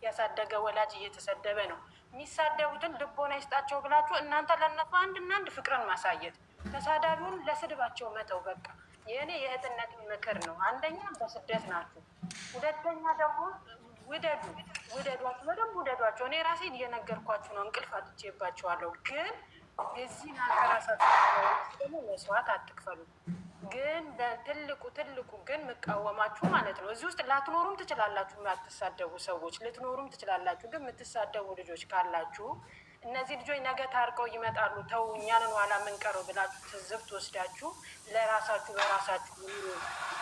ያሳደገ ወላጅ እየተሰደበ ነው። የሚሳደቡትን ልቦና ይስጣቸው ብላችሁ እናንተ ለእነሱ አንድና አንድ ፍቅርን ማሳየት፣ ተሳዳቢውን ለስድባቸው መተው። በቃ የእኔ የእህትነት ምክር ነው። አንደኛ በስደት ናችሁ፣ ሁለተኛ ደግሞ ውደዷቸው፣ በደንብ ውደዷቸው። እኔ ራሴን እየነገርኳችሁ ነው፣ እንቅልፍ አጥቼባችኋለሁ። ግን የዚህን ከራሳችሁ ደግሞ መስዋዕት አትክፈሉ። ግን ትልቁ ግን የምቃወማችሁ ማለት ነው። እዚህ ውስጥ ላትኖሩም ትችላላችሁ፣ የማትሳደቡ ሰዎች ልትኖሩም ትችላላችሁ። ግን የምትሳደቡ ልጆች ካላችሁ እነዚህ ልጆች ነገ ታርቀው ይመጣሉ፣ ተው እኛንን ኋላ የምንቀረው ብላችሁ ትዝብት ወስዳችሁ ለራሳችሁ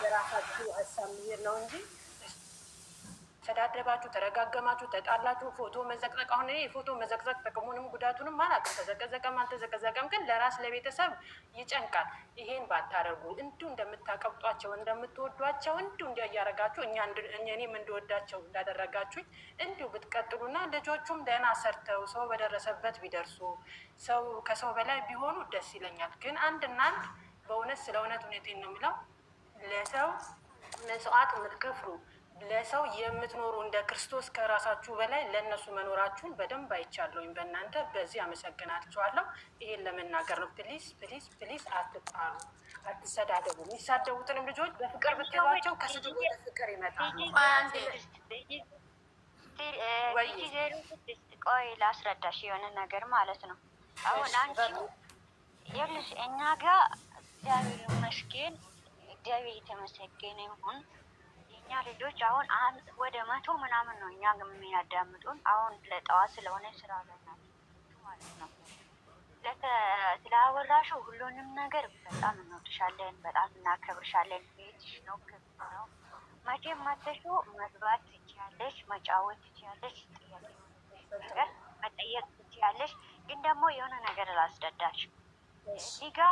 በራሳችሁ ሀሳብ መሄድ ነው እንጂ ሰዳደባችሁ፣ ተረጋገማችሁ፣ ተጣላችሁ፣ ፎቶ መዘቅዘቅ። አሁን እኔ የፎቶ መዘቅዘቅ ጥቅሙንም ጉዳቱንም አላውቅም። ተዘቀዘቀም አልተዘቀዘቀም ግን ለራስ ለቤተሰብ ይጨንቃል። ይሄን ባታደርጉ እንዲሁ እንደምታቀብጧቸው እንደምትወዷቸው እንዲሁ እያደረጋችሁ እኔም እንደወዳቸው እንዳደረጋችሁኝ እንዲሁ ብትቀጥሉና ልጆቹም ደህና ሰርተው ሰው በደረሰበት ቢደርሱ ሰው ከሰው በላይ ቢሆኑ ደስ ይለኛል። ግን አንድና አንድ በእውነት ስለ እውነት እውነቴን ነው የሚለው ለሰው መስዋዕት የምትከፍሉ ለሰው የምትኖሩ እንደ ክርስቶስ ከራሳችሁ በላይ ለእነሱ መኖራችሁን በደንብ አይቻለሁኝ በእናንተ። በዚህ አመሰግናችኋለሁ። ይሄን ለመናገር ነው። ፕሊስ ፕሊስ ፕሊስ አትጣሉ፣ አትሰዳደቡ። የሚሳደቡትንም ልጆች በፍቅር ብትሏቸው ከስድብ ወደ ፍቅር ይመጣሉ። ቆይ ላስረዳሽ የሆነ ነገር ማለት ነው። አሁን አንቺ ይኸውልሽ እኛ ጋር እግዚአብሔር ይመስገን፣ እግዚአብሔር የተመሰገነ ይሁን። የእኛ ልጆች አሁን ወደ 100 ምናምን ነው እኛ የሚያዳምጡን። አሁን ለጠዋት ስለሆነ ስራ ማለት ነው። ስላወራሽው ሁሉንም ነገር በጣም እንወድሻለን፣ በጣም እናከብርሻለን። ቤትሽ ነው፣ ክፍት ነው። መቼም መተሽው መግባት ትችያለሽ፣ መጫወት ትችያለሽ፣ ጥያቄ መጠየቅ ትችያለሽ። ግን ደግሞ የሆነ ነገር ላስረዳሽ። እዚህ ጋ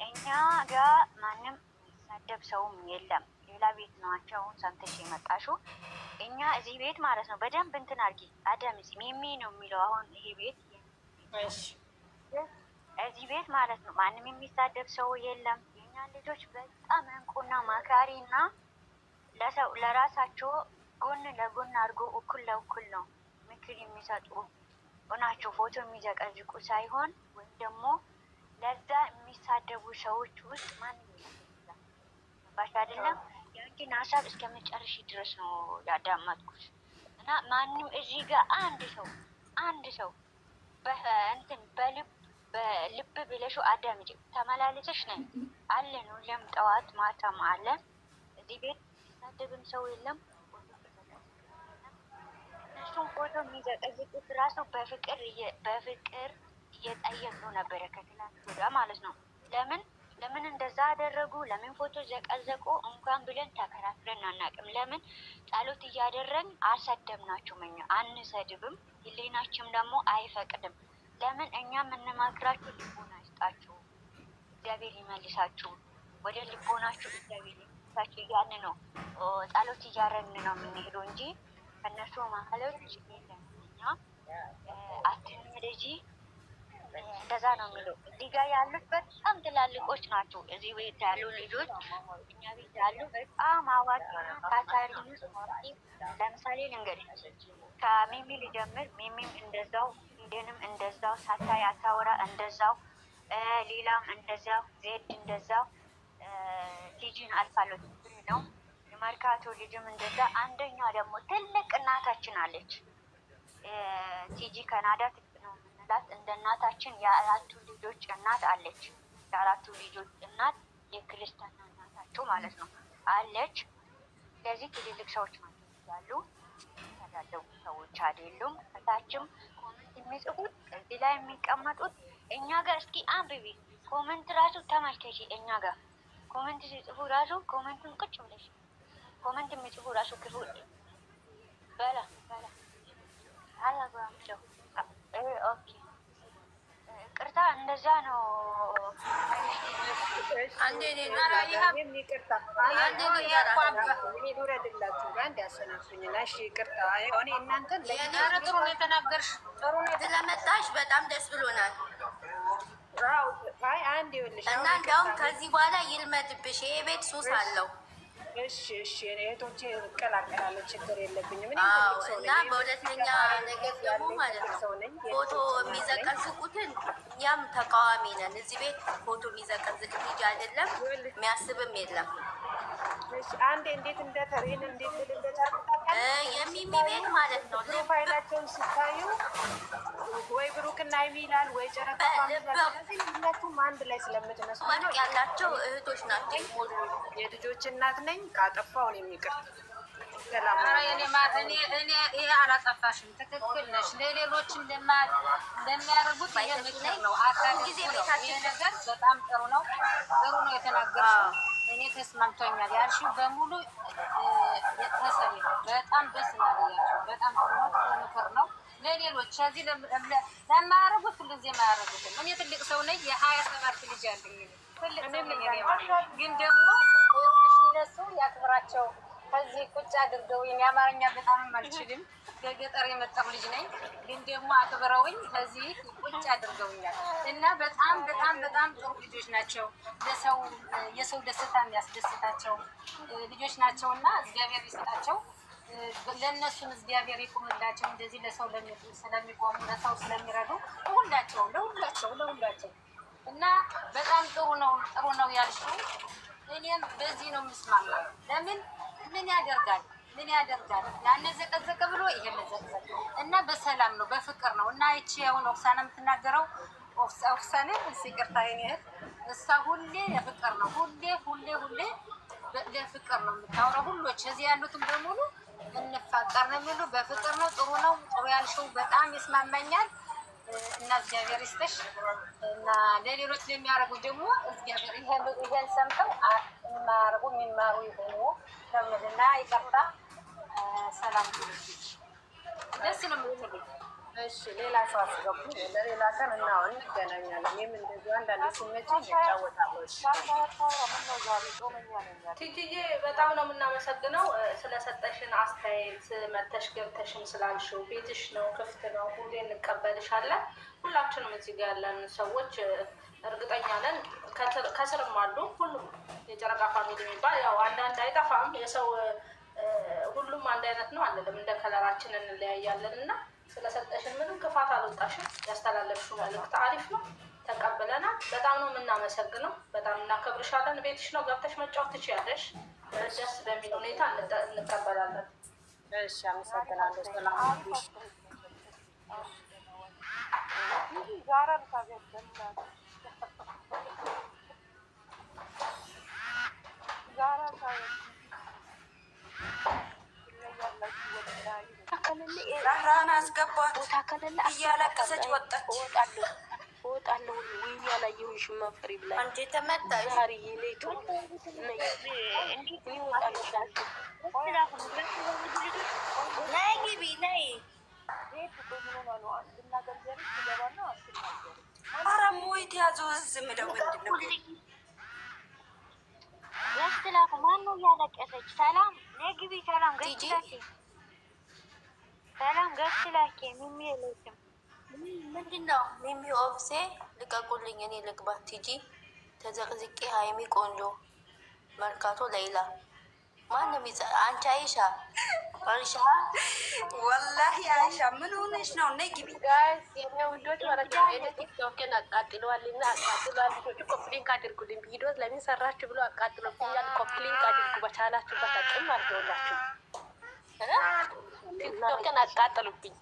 እኛ ጋ ማንም የሚሳደብ ሰውም የለም። ሌላ ቤት ናቸው አሁን ሰምተሽ የመጣሽው። እኛ እዚህ ቤት ማለት ነው በደንብ እንትን አድርጊ አዳምጪ። ሚሚ ነው የሚለው አሁን ይሄ ቤት እዚህ ቤት ማለት ነው ማንም የሚሳደብ ሰው የለም። የእኛ ልጆች በጣም እንቁና ማካሪ እና ለሰው ለራሳቸው ጎን ለጎን አድርጎ እኩል ለእኩል ነው ምክር የሚሰጡ ሆናቸው። ፎቶ የሚዘቀዝቁ ሳይሆን ወይም ደግሞ ለዛ የሚሳደቡ ሰዎች ውስጥ ማንም ባሽ አይደለም። የአንቺን ሀሳብ እስከ መጨረሻ ድረስ ነው ያዳመጥኩት እና ማንም እዚህ ጋር አንድ ሰው በእንትን በልብ ብለሽው አዳምጪ። ተመላለሰሽ ነኝ አለን ሁሌም ጠዋት ማታም አለን። እዚህ ቤት ሲሳደብም ሰው የለም። እነሱም ፎቶ የሚዘቀዝቁት ራሱ በፍቅር እየጠየቁ ነበረ ከትላንት ወዲያ ማለት ነው። ለምን እንደዛ አደረጉ? ለምን ፎቶ ዘቀዘቁ? እንኳን ብለን ተከራክረን አናውቅም። ለምን ጸሎት እያደረግን አልሰደብናችሁም? እኛ አንሰድብም፣ ህሊናችንም ደግሞ አይፈቅድም። ለምን እኛ የምንመክራችሁ ልቦና ይስጣችሁ፣ እግዚአብሔር ይመልሳችሁ፣ ወደ ልቦናችሁ እግዚአብሔር ይመልሳችሁ እያልን ነው ጸሎት እያደረግን ነው የምንሄደው እንጂ ከእነሱ ማለች እኛ አትነደጂ እንደዛ ነው የሚለው። እዚህ ጋር ያሉት በጣም ትላልቆች ናቸው። እዚህ ቤት ያሉ ልጆች እኛ ቤት ያሉ በጣም አዋቂና ታታሪ። ለምሳሌ ልንገርሽ፣ ከሚሚ ልጀምር። ሚሚም እንደዛው፣ ሄደንም እንደዛው፣ ሳታይ አታወራ እንደዛው፣ ሌላም እንደዛው፣ ዜድ እንደዛው፣ ቲጂን አልፋሎ ነው። የመርካቶ ልጅም እንደዛ። አንደኛ ደግሞ ትልቅ እናታችን አለች ቲጂ ካናዳ እንደ እናታችን የአራቱ ልጆች እናት አለች። የአራቱ ልጆች እናት የክርስትና እናታቸው ማለት ነው አለች። ስለዚህ ትልልቅ ሰዎች ማለት ያሉ ያደጉ ሰዎች አይደሉም። ከታችም ኮመንት የሚጽፉት እዚህ ላይ የሚቀመጡት እኛ ጋር እስኪ አንብቢ ኮመንት ራሱ ተመልከቺ። እኛ ጋር ኮመንት ሲጽፉ ራሱ ኮመንቱን ቁጭ ብለሽ ኮመንት የሚጽፉ ራሱ ክፉ በላ አላባምለው ኦኬ ቅርታ እንደዛ ነው። አንዴ ስለመጣሽ በጣም ደስ ብሎናል እና እንዲያውም ከዚህ በኋላ ይልመድብሽ። ይሄ ቤት ሱስ አለው። እሺ እህቶቼ እቀላቀላለሁ፣ ችግር የለብኝም። እና በሁለተኛ ነገር ደግሞ ማለት ነው ፎቶ የሚዘቀዝቁትን እኛም ተቃዋሚ ነን። እዚህ ቤት ፎቶ የሚዘቀዝቅ ልጅ አይደለም፣ የሚያስብም የለም። አንዴ እንዴት እንደተሬን እንዴት የሚሚ ቤት ማለት ነው ፕሮፋይላቸውን ስታዩ ወይ ብሩክና ይላል ወይ ጨረታ ሁላችሁም አንድ ላይ ስለምትመስሉ መልክ ያላቸው እህቶች ናቸው። የልጆች እናት ነኝ። ካጠፋሁ እኔም ይቅርታ። ይሄ አላጠፋሽም፣ ትክክል ነሽ። ለሌሎች እንደሚያደርጉት ይሄ ምክር ነው። ጊዜ ቤታችን ነገር በጣም ጥሩ ነው የተናገርሽው። እኔ ተስማምቶኛል ያልሽው በሙሉ ተሰሚ ነው። በጣም ደስ ናያቸው። በጣም ጥሩ ምክር ነው ለሌሎች ከዚህ ለማያረጉት ሁሉ ጊዜ ማያረጉትም። እኔ ትልቅ ሰው ነኝ፣ የ27 ልጅ አለኝ። ትልቅ ሰው ነኝ ግን ደግሞ እነሱ ያክብራቸው። ከዚህ ቁጭ አድርገው የአማርኛ በጣም አልችልም፣ በገጠር የመጣሁ ልጅ ነኝ። ግን ደግሞ አክብረውኝ ከዚህ ቁጭ አድርገውኛል እና በጣም በጣም በጣም ጥሩ ልጆች ናቸው። የሰው ደስታ የሚያስደስታቸው ልጆች ናቸው እና እግዚአብሔር ይስጣቸው። ለእነሱም እግዚአብሔር ይቁምላቸው። እንደዚህ ለሰው ስለሚቆሙ ለሰው ስለሚረዱ ለሁላቸው እና በጣም ጥሩ ነው ያልሽው። እኔም በዚህ ነው የምስማማው። ለምን ምን ያደርጋል ያን ዘቀዘቀ ብሎ ይሄ መዘቅዘቅ እና በሰላም ነው በፍቅር ነው እና ይቺ አሁን ኦክሳና የምትናገረው ኦክሳና ሲቅርታ ይሄድ እሷ ሁሌ ለፍቅር ነው ሁሌ ለፍቅር ነው የምታወራው። ሁሎች እዚህ ያሉትም በሙሉ እንፋቀር ነው የሚሉ በፍቅር ነው። ጥሩ ያልሽው በጣም ይስማማኛል እና እግዚአብሔር ይስጥሽ እና ለሌሎች ለሚያደርጉት ደግሞ እግዚአብሔር ይሄን ሰምተው የማያደርጉ የሚማሩ ይሆኑ ለምንና ይቅርታ ሰላም ደስ ነው የምትሉኝ። እሺ ሌላ ሰው አስገቡ። ለሌላ ቀን እንገናኛለን። እኔም እንደዚሁ አንዳንድ ሲመቸኝ እጫወታለሁ። ቲጂዬ በጣም ነው የምናመሰግነው ስለሰጠሽን አስተያየት። መተሽ ገብተሽም ስላልሽው ቤትሽ ነው ክፍት ነው፣ ሁሌ እንቀበልሻለን። ሁላችንም እዚህ ጋር ያለን ሰዎች እርግጠኛ ነን ከስርም አሉ። ሁሉም የጨረቃ ፋሚሊ የሚባል ያው አንዳንድ አይጠፋም። የሰው ሁሉም አንድ አይነት ነው አንልም፣ እንደ ከለራችን እንለያያለን እና ስለሰጠሽን ምንም ክፋት አልወጣሽም። ያስተላለፍሽው መልዕክት አሪፍ ነው፣ ተቀብለናል። በጣም ነው የምናመሰግነው። በጣም እናከብርሻለን። ቤትሽ ነው ገብተሽ መጫወት ትችያለሽ። ደስ በሚል ሁኔታ እንቀበላለን። እሺ አመሰግናለሁ። ሰላም ራህራን አስገባት እያለቀሰች ወጣች። እወጣለሁ ወይ ያላየሁሽም ማፈሪ ብላ አንቺ ተመጣሽ ዛሬ ይሌቱ ነይ ግቢ ነይ ኧረ ሞይት ያዙ ዝም ብለው ምንድን ነው ያስትላኩ ማነው እያለቀሰች? ሰላም ነይ ግቢ። ሰላም ገስላኪ ሰላም ገስላኪ ሚሚ የለችም። ምንድን ነው ሚሚ ኦፍሴ ልቀቁልኝ፣ እኔ ልግባት። ቲጂ ተዘቅዝቄ ሀይሚ ቆንጆ መርካቶ ሌላ ማንም አንቺ አይሻ ወላሂ አይሻ ምን ሆነሽ ነው? ነይ ግቢ ጋይስ የኔ ውዶች ማለት ነው። እኔ ቲክቶክን አቃጥለዋልና አቃጥለዋል። ልጆቹ ኮፕሊንክ አድርጉልኝ። ቪዲዮ ለምን ሰራችሁ ብሎ አቃጥለውኛል። ኮፕሊንክ አድርጉ በቻላችሁበት አቅም አድርገውላችሁ። ቲክቶክን አቃጥሉብኝ።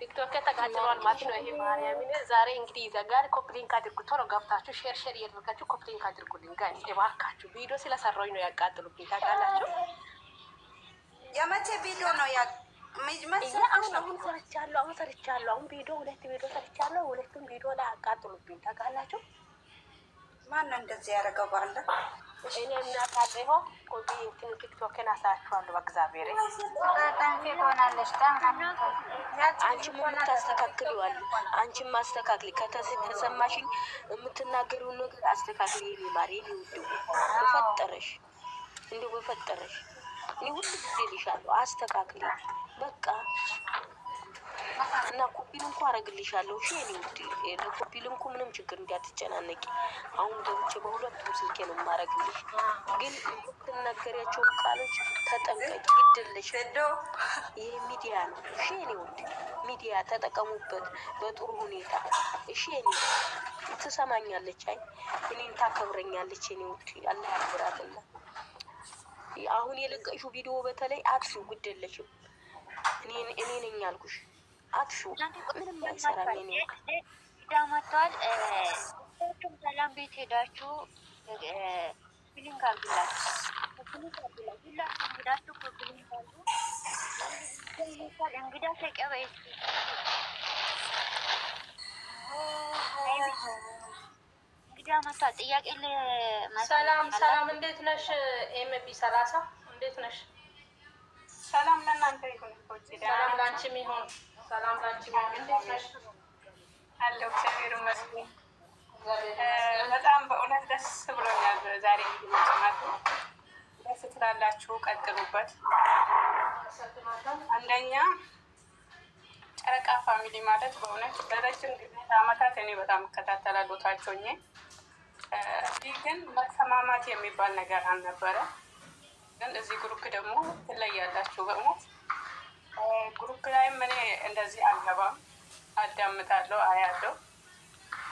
ቲክቶክ ተቃጥሏል ማለት ነው። ይሄ ማርያምን ዛሬ እንግዲህ ይዘጋል። ኮፕሊንክ አድርጉ። ቶሎ ገብታችሁ ሼር እያደረጋችሁ ኮፕሊንክ አድርጉልኝ ጋይስ እባካችሁ። ቪዲዮ ስለሰራሁኝ ነው ያቃጥሉብኝ ታውቃላችሁ። የመቼ ቪዲዮ ነው ያ? አሁን ሰርቻለሁ። አሁን ቪዲዮ ሁለት ቪዲዮ ሰርቻለሁ። ሁለቱም ቪዲዮ ላይ አቃጥሉብኝ ታውቃላችሁ። ማን ነው እንደዚህ ያደረገው? ባለ እኔ እናቃጥሆ ኮዲ እንትን ቲክቶክን አሳያችኋለሁ። በእግዚአብሔር አንቺ ምን ታስተካክሊዋል? አንቺም ማስተካክሊ ከተሰማሽኝ የምትናገሪው ነገር አስተካክሊ። ይሄ ማሪ ይውዱ በፈጠረሽ እንዴ በፈጠረሽ እኔ ሁሉ ጊዜ ልሻለሁ አስተካክሊ በቃ እና ኮፒሊንኩ አረግልሻለሁ። እሺ እኔ ውድ ለኮፒሊንኩ ምንም ችግር እንዳትጨናነቂ። አሁን ገብቼ በሁለቱም ስልኬ ነው የማረግልሽ። ግን የምትናገሪያቸውን ቃሎች ተጠንቀቂ። ግድልሽ ይሄ ሚዲያ ነው። እሺ እኔ ውድ ሚዲያ ተጠቀሙበት በጥሩ ሁኔታ። እሺ እኔ ትሰማኛለች። አይ እኔን ታከብረኛለች። እኔ ውድ አላህ ያክብራትና አሁን የለቀሽው ቪዲዮ በተለይ አጥፊው ግድልሽም እኔ ነኝ ያልኩሽ። አጥፊው ምንም አይሰራም። እኔ ዳማቷል ሰላም ቤት ሄዳችሁ ፊሊንግ አርጉላችሁ ሁላችሁ ሄዳችሁ ፊሊንግ አርጉ። እንግዳ ተቀበይ። እንግዲህ መጣ ጥያቄ ሰላም እንዴት ነሽ? ኤምቢ 30 እንዴት ነሽ? ሰላም ለእናንተ ይሁን። ሰላም ላንቺም ይሁን። ሰላም ላንቺም ይሁን። እንዴት ነሽ? አለሁ እግዚአብሔር ይመስገን። በጣም በእውነት ደስ ብሎኛል ዛሬ እንግዲህ መስማቱ። ደስ ትላላችሁ፣ ቀጥሉበት። አንደኛ ጨረቃ ፋሚሊ ማለት በእውነት ለረጅም ጊዜ አመታት እኔ በጣም እከታተላለሁ ታቾኜ። ይህ ግን መሰማማት የሚባል ነገር አልነበረ። ግን እዚህ ግሩፕ ደግሞ ትለያላችሁ በእውነት። ግሩፕ ላይም እኔ እንደዚህ አልገባም፣ አዳምጣለሁ፣ አያለሁ።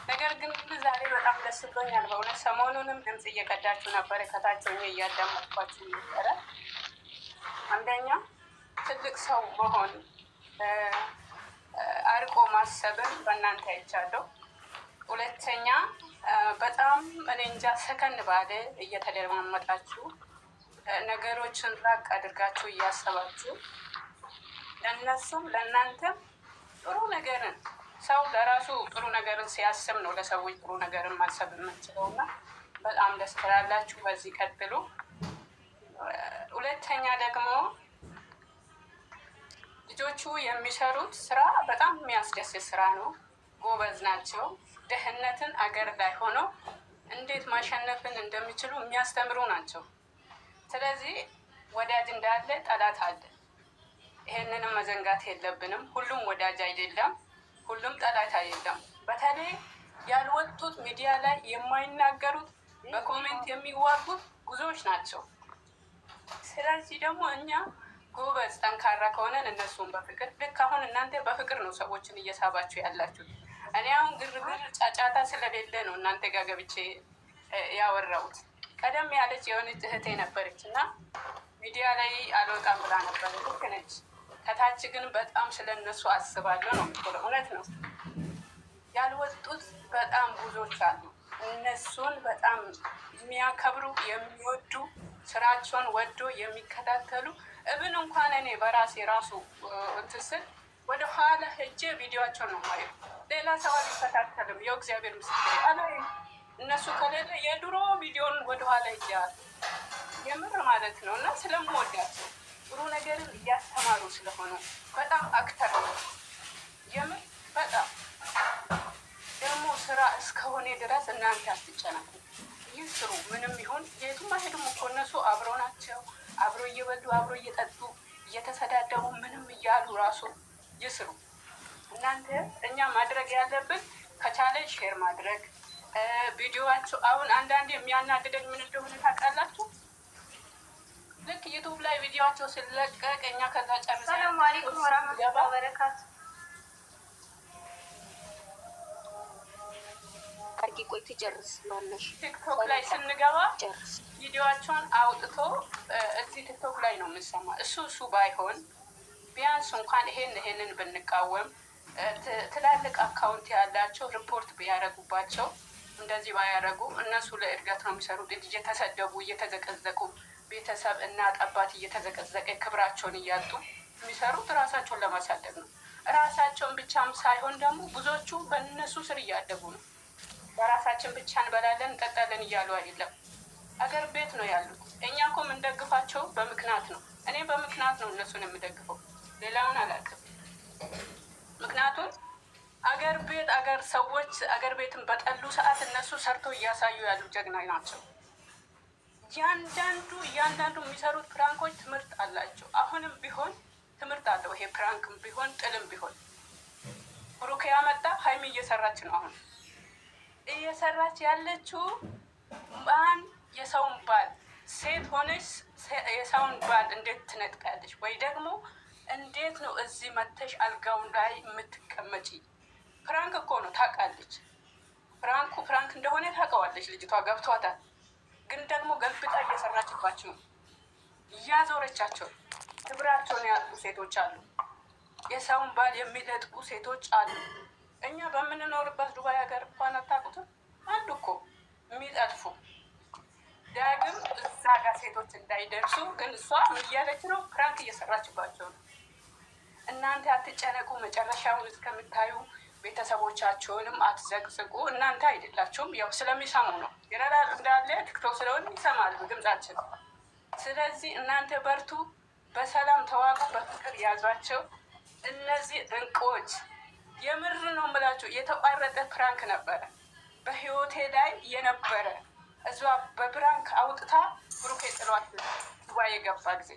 ነገር ግን ዛሬ በጣም ደስ ብሎኛል በእውነት። ሰሞኑንም ድምፅ እየቀዳችሁ ነበረ፣ ከታቾኜ እያዳመጥኳችሁ ነበረ። አንደኛ ትልቅ ሰው መሆን፣ አርቆ ማሰብን በእናንተ አይቻለሁ። ሁለተኛ በጣም እኔ እንጃ ሰከን ባለ እየተደማመጣችሁ ነገሮችን ራቅ አድርጋችሁ እያሰባችሁ ለእነሱም ለእናንተም ጥሩ ነገርን፣ ሰው ለራሱ ጥሩ ነገርን ሲያስብ ነው ለሰዎች ጥሩ ነገርን ማሰብ የምንችለው እና በጣም ደስ ትላላችሁ። በዚህ ቀጥሉ። ሁለተኛ ደግሞ ልጆቹ የሚሰሩት ስራ በጣም የሚያስደስት ስራ ነው። ጎበዝ ናቸው። ድህነትን አገር ላይ ሆነው እንዴት ማሸነፍን እንደሚችሉ የሚያስተምሩ ናቸው። ስለዚህ ወዳጅ እንዳለ ጠላት አለ። ይሄንንም መዘንጋት የለብንም። ሁሉም ወዳጅ አይደለም፣ ሁሉም ጠላት አይደለም። በተለይ ያልወጡት ሚዲያ ላይ የማይናገሩት በኮሜንት የሚዋጉት ብዙዎች ናቸው። ስለዚህ ደግሞ እኛ ጎበዝ ጠንካራ ከሆነን እነሱን በፍቅር ልክ አሁን እናንተ በፍቅር ነው ሰዎችን እየሳባችሁ ያላችሁ። እኔ አሁን ግርግር ጫጫታ ስለሌለ ነው እናንተ ጋር ገብቼ ያወራሁት። ቀደም ያለች የሆነች እህቴ ነበረች እና ሚዲያ ላይ አልወጣም ብላ ነበር። ልክ ነች። ከታች ግን በጣም ስለነሱ አስባለሁ ነው የምትለው። እውነት ነው። ያልወጡት በጣም ብዙዎች አሉ። እነሱን በጣም የሚያከብሩ የሚወዱ፣ ስራቸውን ወዶ የሚከታተሉ እብን እንኳን እኔ በራሴ ራሱ እንትን ስል ወደ ኋላ ሄጄ ቪዲዮቸውን ነው ማየው። ሌላ ሰው አልከታተልም። የው እግዚአብሔር ምስክር አላይ እነሱ ከሌለ የድሮ ቪዲዮን ወደኋላ ሄጄ የምር ማለት ነው። እና ስለምወዳቸው ጥሩ ነገርን እያስተማሩ ስለሆኑ በጣም አክተር ነው የምር። በጣም ደግሞ ስራ እስከሆነ ድረስ እናንተ አትጨነቁ፣ ይስሩ። ምንም ይሁን የቱም አይሄዱም እኮ እነሱ አብሮ ናቸው። አብሮ እየበሉ አብሮ እየጠጡ እየተሰዳደቡ ምንም እያሉ ራሱ ይስሩ። እናንተ እኛ ማድረግ ያለብን ከቻለ ሼር ማድረግ ቪዲዮዋቸው። አሁን አንዳንድ የሚያናድደኝ ምን እንደሆነ ታውቃላችሁ? ልክ ዩቱብ ላይ ቪዲዮዋቸው ሲለቀቅ እኛ ከዛ ጨርሰን ሰላም አለይኩም ወራህመቱላሂ ወበረካቱ አርጊ ቆይ ትጨርስ ባለሽ ቲክቶክ ላይ ስንገባ ቪዲዮዋቸውን አውጥቶ እዚህ ቲክቶክ ላይ ነው የምንሰማ። እሱ ባይሆን ቢያንስ እንኳን ይሄንን ብንቃወም ትላልቅ አካውንት ያላቸው ሪፖርት ቢያደርጉባቸው፣ እንደዚህ ባያደርጉ። እነሱ ለእድገት ነው የሚሰሩት። እየተሰደቡ እየተዘቀዘቁ ቤተሰብ እናት አባት እየተዘቀዘቀ ክብራቸውን እያጡ የሚሰሩት ራሳቸውን ለማሳደግ ነው። ራሳቸውን ብቻም ሳይሆን ደግሞ ብዙዎቹ በእነሱ ስር እያደጉ ነው። በራሳችን ብቻ እንበላለን እንጠጣለን እያሉ አይደለም፣ አገር ቤት ነው ያሉት። እኛ እኮ የምንደግፋቸው በምክንያት ነው። እኔ በምክንያት ነው እነሱን የምደግፈው፣ ሌላውን አላውቅም። ምክንያቱም አገር ቤት ሰዎች አገር ቤትን በጠሉ ሰዓት እነሱ ሰርቶ እያሳዩ ያሉ ጀግና ናቸው። እያንዳንዱ የሚሰሩት ፕራንኮች ትምህርት አላቸው። አሁንም ቢሆን ትምህርት አለው። ይሄ ፕራንክም ቢሆን ጥልም ቢሆን ብሩክ ያመጣ ሀይሚ እየሰራች ነው። አሁን እየሰራች ያለችው ማን የሰውን ባል ሴት ሆነች የሰውን ባል እንዴት ትነጥቃለች? ወይ ደግሞ እንዴት ነው እዚህ መተሽ አልጋው ላይ የምትቀመጪ? ፕራንክ እኮ ነው ታውቃለች። ፕራንክ እንደሆነ ታውቀዋለች ልጅቷ፣ ገብቷታል። ግን ደግሞ ገልብጣ እየሰራችባቸው ነው፣ እያዞረቻቸው። ክብራቸውን ያጡ ሴቶች አሉ፣ የሰውን ባል የሚነጥቁ ሴቶች አሉ። እኛ በምንኖርበት ዱባይ ሀገር እንኳን አታውቁትም። አንዱ እኮ የሚጠልፉ ዳግም እዛ ጋር ሴቶች እንዳይደርሱ ግን እሷ እያለች ነው፣ ፕራንክ እየሰራችባቸው ነው። እናንተ አትጨነቁ፣ መጨረሻውን እስከምታዩ ቤተሰቦቻቸውንም አትዘቅዝቁ። እናንተ አይደላችሁም፣ ያው ስለሚሰሙ ነው። ይረዳል እንዳለ ቲክቶክ ስለሆነ ይሰማሉ ድምጻችን። ስለዚህ እናንተ በርቱ፣ በሰላም ተዋጉ፣ በፍቅር ያዟቸው። እነዚህ እንቁዎች የምር ነው የምላችሁ። የተቋረጠ ፕራንክ ነበረ በህይወቴ ላይ የነበረ እሷ በፕራንክ አውጥታ ብሩኬ ጥሏት ዱባይ የገባ ጊዜ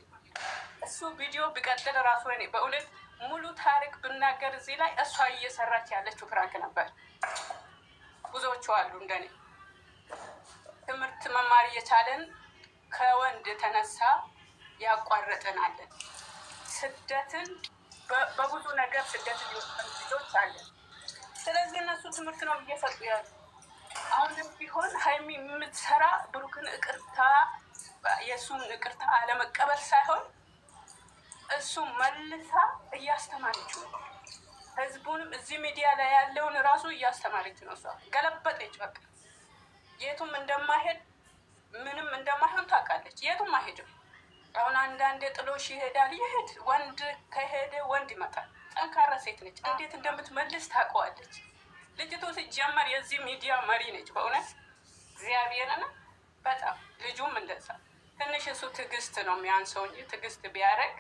እሱ ቪዲዮ ቢቀጥል ራሱ እኔ በእውነት ሙሉ ታሪክ ብናገር እዚህ ላይ እሷ እየሰራች ያለችው ፕራንክ ነበር። ብዙዎቹ አሉ እንደኔ ትምህርት መማር እየቻለን ከወንድ የተነሳ ያቋረጠናለን። ስደትን በብዙ ነገር ስደትን የወሰኑ ልጆች አለን። ስለዚህ እነሱ ትምህርት ነው እየሰጡ ያሉ። አሁንም ቢሆን ሀይሚ የምትሰራ ብሩክን ይቅርታ የእሱን ይቅርታ አለመቀበል ሳይሆን እሱ መልሳ እያስተማረችው ነው። ህዝቡንም እዚህ ሚዲያ ላይ ያለውን ራሱ እያስተማረች ነው። እሷ ገለበጠች። በቃ የቱም እንደማሄድ ምንም እንደማይሆን ታውቃለች። የቱም አይሄድም። አሁን አንዳንዴ ጥሎሽ ይሄዳል። ይሄድ ወንድ ከሄደ ወንድ ይመጣል። ጠንካራ ሴት ነች። እንዴት እንደምትመልስ ታውቀዋለች። ልጅቱ ሲጀመር የዚህ ሚዲያ መሪ ነች። በእውነት እግዚአብሔርን በጣም ልጁም እንደዛ ትንሽ እሱ ትዕግስት ነው የሚያንሰው እንጂ ትዕግስት ቢያደርግ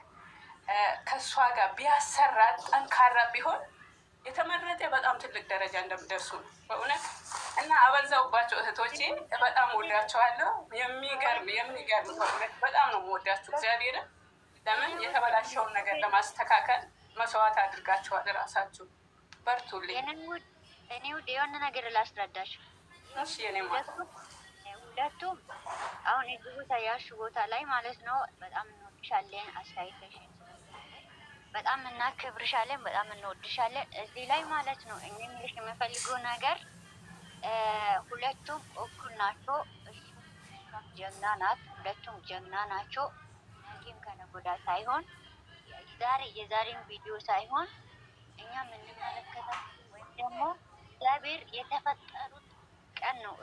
ከእሷ ጋር ቢያሰራ ጠንካራ ቢሆን የተመረጠ በጣም ትልቅ ደረጃ እንደምደርሱ ነው በእውነት። እና አበዛውባቸው እህቶቼ፣ በጣም ወዳቸዋለሁ። የሚገርም በእውነት በጣም ነው የምወዳችሁ እግዚአብሔርን። ለምን የተበላሸውን ነገር ለማስተካከል መስዋዕት አድርጋችኋል። ራሳችሁ በርቱልኝ። እኔ ውድ የሆነ ነገር ላስረዳሽ። እሺ የኔ ማለት ሁለቱም አሁን እዚህ ቦታ ያልሽ ቦታ ላይ ማለት ነው በጣም እንወድሻለን። አስተያየትሽን በጣም እናከብርሻለን፣ በጣም እንወድሻለን። እዚህ ላይ ማለት ነው እኔ የምልሽ የምፈልገው ነገር ሁለቱም እኩል ናቸው። እሱም ጀግና ናት፣ ሁለቱም ጀግና ናቸው። ነገም ከነገ ወዲያ ሳይሆን የዛሬን ቪዲዮ ሳይሆን እኛ የምንመለከተው ወይም ደግሞ እግዚአብሔር የተፈጠሩት ቀን ነው።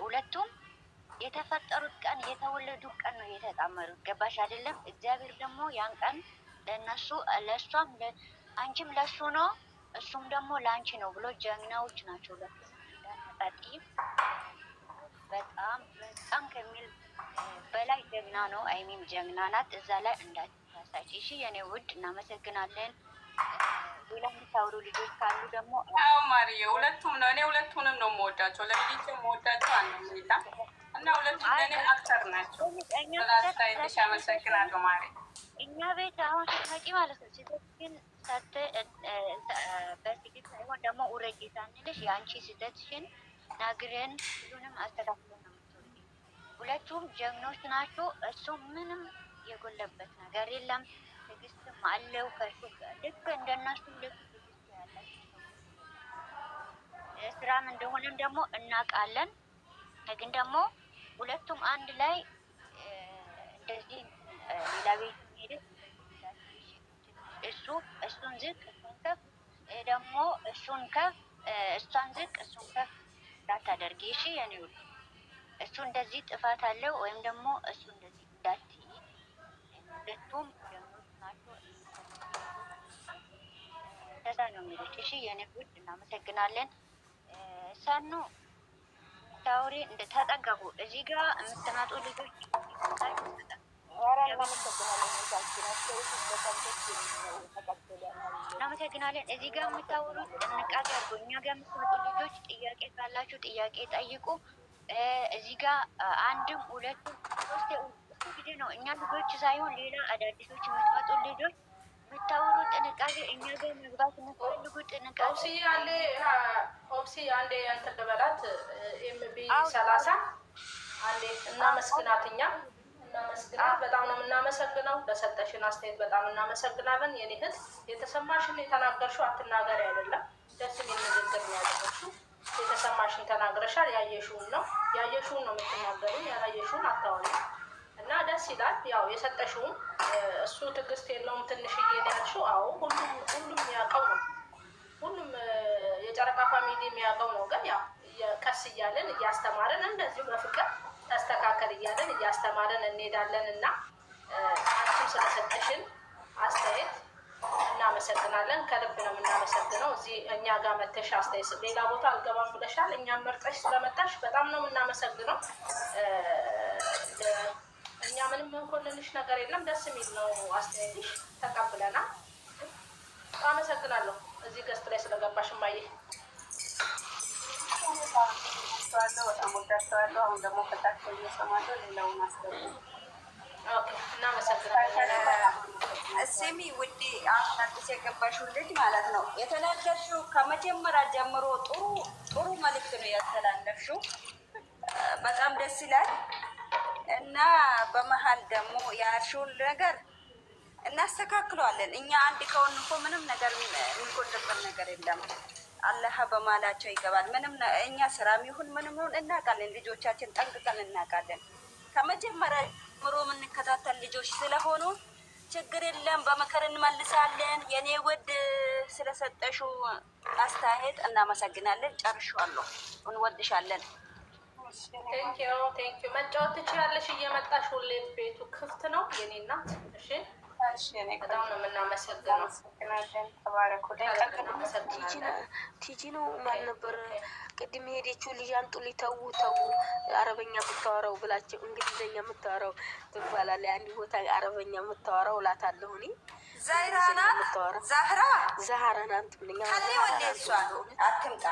ሁለቱም የተፈጠሩት ቀን የተወለዱ ቀን ነው የተጣመሩት። ገባሽ አይደለም? እግዚአብሔር ደግሞ ያን ቀን ለእነሱ ለእሷም አንቺም ለእሱ ነው እሱም ደግሞ ለአንቺ ነው ብሎ ጀግናዎች ናቸው። ለመጣጢ በጣም ከሚል በላይ ጀግና ነው። አይሚም ጀግና ናት። እዛ ላይ እንዳትሳሳች እሺ የኔ ውድ። እናመሰግናለን። ሌላ የምታወሩ ልጆች ካሉ ደግሞ አዎ ማርዬ፣ ሁለቱም ነው። እኔ ሁለቱንም ነው የምወዳቸው። ለልጆች የምወዳቸው አንሚላ እና ሁለቱም ለእኔ አክተር ናቸው። ስላስታይልሽ አመሰግናለሁ ማሪ። እኛ ቤት አሁን ስትመጪ ማለት ነው ስህተትሽን በስግት ሳይሆን ደግሞ ውረጅ ሳንልሽ የአንቺ ስህተትሽን ናግረን ሁሉንም አስተካክሎ ነው የምትወጪ። ሁለቱም ጀግኖች ናቸው። እሱ ምንም የጎለበት ነገር የለም። ትዕግስትም አለው ከሱ ልክ እንደነሱ ልክ ትዕግስት ያላቸው ስራም እንደሆነም ደግሞ እናውቃለን። ግን ደግሞ ሁለቱም አንድ ላይ እንደዚህ ሌላ ቤት ሄደ እሱን ዝቅ እሱን ከፍ ደግሞ እሱን ከፍ እሷን ዝቅ እሱን ከፍ እንዳታደርጊ እሺ የኔ ሁሉ። እሱ እንደዚህ ጥፋት አለው ወይም ደግሞ እሱ እንደዚህ እንዳትዪ። ሁለቱም ናቸው። እንደዛ ነው የሚሉት። እሺ የኔ ውድ እናመሰግናለን። ሰኑ ታውሪ እንደተጠገቡ እዚህ ጋር የምትመጡ ልጆች እናመሰግናለን። እዚህ ጋር የምታወሩት ጥንቃቄ አድርጎ እኛ ጋር የምትመጡ ልጆች ጥያቄ ካላችሁ ጥያቄ ጠይቁ። እዚህ ጋር አንድም ሁለቱም ሶስት ጊዜ ነው እኛ ልጆች ሳይሆን ሌላ አዳዲሶች የምትመጡ ልጆች የምታወሩ ጥንቃቄ፣ እኛ ጋር መግባት የምትፈልጉ ጥንቃቄ። ኦፕሲ አንዴ እንትን ልበላት ኤምቢ 30 አንዴ እናመስግናት። እኛ እናመስግናት። በጣም ነው የምናመሰግነው ለሰጠሽን አስተያየት በጣም እናመሰግናለን። የኔ እህት የተሰማሽን የተናገርሽው አትናገሪ አይደለም፣ ደስ የሚል ንግግር ነው ያደረግሽው። የተሰማሽን ተናግረሻል። ያየሽውን ነው የምትናገሩ፣ ያላየሽውን አታወሪ እና ደስ ይላል። ያው የሰጠሽውን እሱ ትዕግስት የለውም ትንሽዬ ነው ያልሽው። አዎ ሁሉም የሚያውቀው ነው። ሁሉም የጨረቃ ፋሚሊ የሚያውቀው ነው። ግን ያው ቀስ እያለን እያስተማረን እንደዚሁ በፍቅር ተስተካከል እያለን እያስተማረን እንሄዳለን እና አንቺም ስለሰጠሽን አስተያየት እናመሰግናለን። ከልብ ነው የምናመሰግነው። እዚህ እኛ ጋር መተሽ አስተያየት ሌላ ቦታ አልገባም ብለሻል። እኛም መርጠሽ ስለመጣሽ በጣም ነው የምናመሰግነው። እኛ ምንም እንኮንልሽ ነገር የለም። ደስ የሚል ነው አስተያየትሽ፣ ተቀብለናል። አመሰግናለሁ እዚህ ገስት ላይ ስለገባሽ እማዬ። በጣም ወዳቸዋለሁ። አሁን ደግሞ ከታቸው እየሰማለሁ ሌላውን አስገቡ። ስሚ ውዴ፣ አሁን አዲስ የገባሽው ልጅ ማለት ነው የተናገርሽው ከመጀመሪያ ጀምሮ ጥሩ መልዕክት ነው ያስተላለፍሽው። በጣም ደስ ይላል እና በመሀል ደግሞ ያልሽውን ነገር እናስተካክለዋለን። እኛ አንድ ከሆን እኮ ምንም ነገር የሚጎልበት ነገር የለም። አላህ በማላቸው ይገባል። ምንም እኛ ስራም ይሁን ምንም ይሁን እናውቃለን። ልጆቻችን ጠንቅቀን እናውቃለን። ከመጀመሪያ ጀምሮ የምንከታተል ልጆች ስለሆኑ ችግር የለም። በምክር እንመልሳለን። የኔ ውድ ስለሰጠሽው አስተያየት እናመሰግናለን። ጨርሻለሁ። እንወድሻለን። ቴንኪዩ። መጫወት ትችላለሽ እየመጣሽ። ሁሌ ቤቱ ክፍት ነው የኔ እናት። እሺ በጣም ነው የምናመሰግነው። ተባረኩ። ቲጂ ነው ማን ነበር ቅድም ሄደችው ልጅ አንጡልኝ ተው አረበኛ የምታወራው ብላቸው እንግሊዝኛ የምታወራው ትባላለች። አንድ ቦታ አረበኛ የምታወራው እላታለሁ እኔ ዛህራ ናት ብለኛ አትምጣ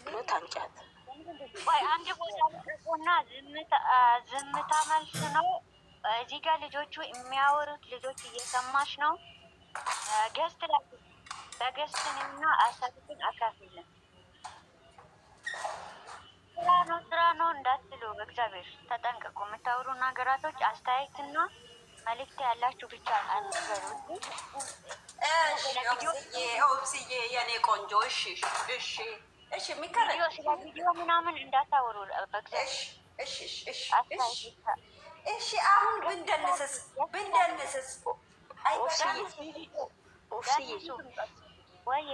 ነው ታንጫት ወይ አንድ ቦታ ልቆና ዝምታ መልስ ነው። እዚህ ጋር ልጆቹ የሚያወሩት ልጆች እየሰማሽ ነው። ገስት ላይ በገስትንና አሳብን አካፍልን። ስራ ነው እንዳትሉ፣ በእግዚአብሔር ተጠንቀቁ። የምታወሩ ነገራቶች አስተያየትና መልዕክት ያላችሁ ብቻ አንገሩ። ኦብስዬ የኔ ቆንጆ እሺ ስለ ቪዲዮ ምናምን እንዳታወሩ በእግዚአብሔር። እሺ አሁን ብንደንስስ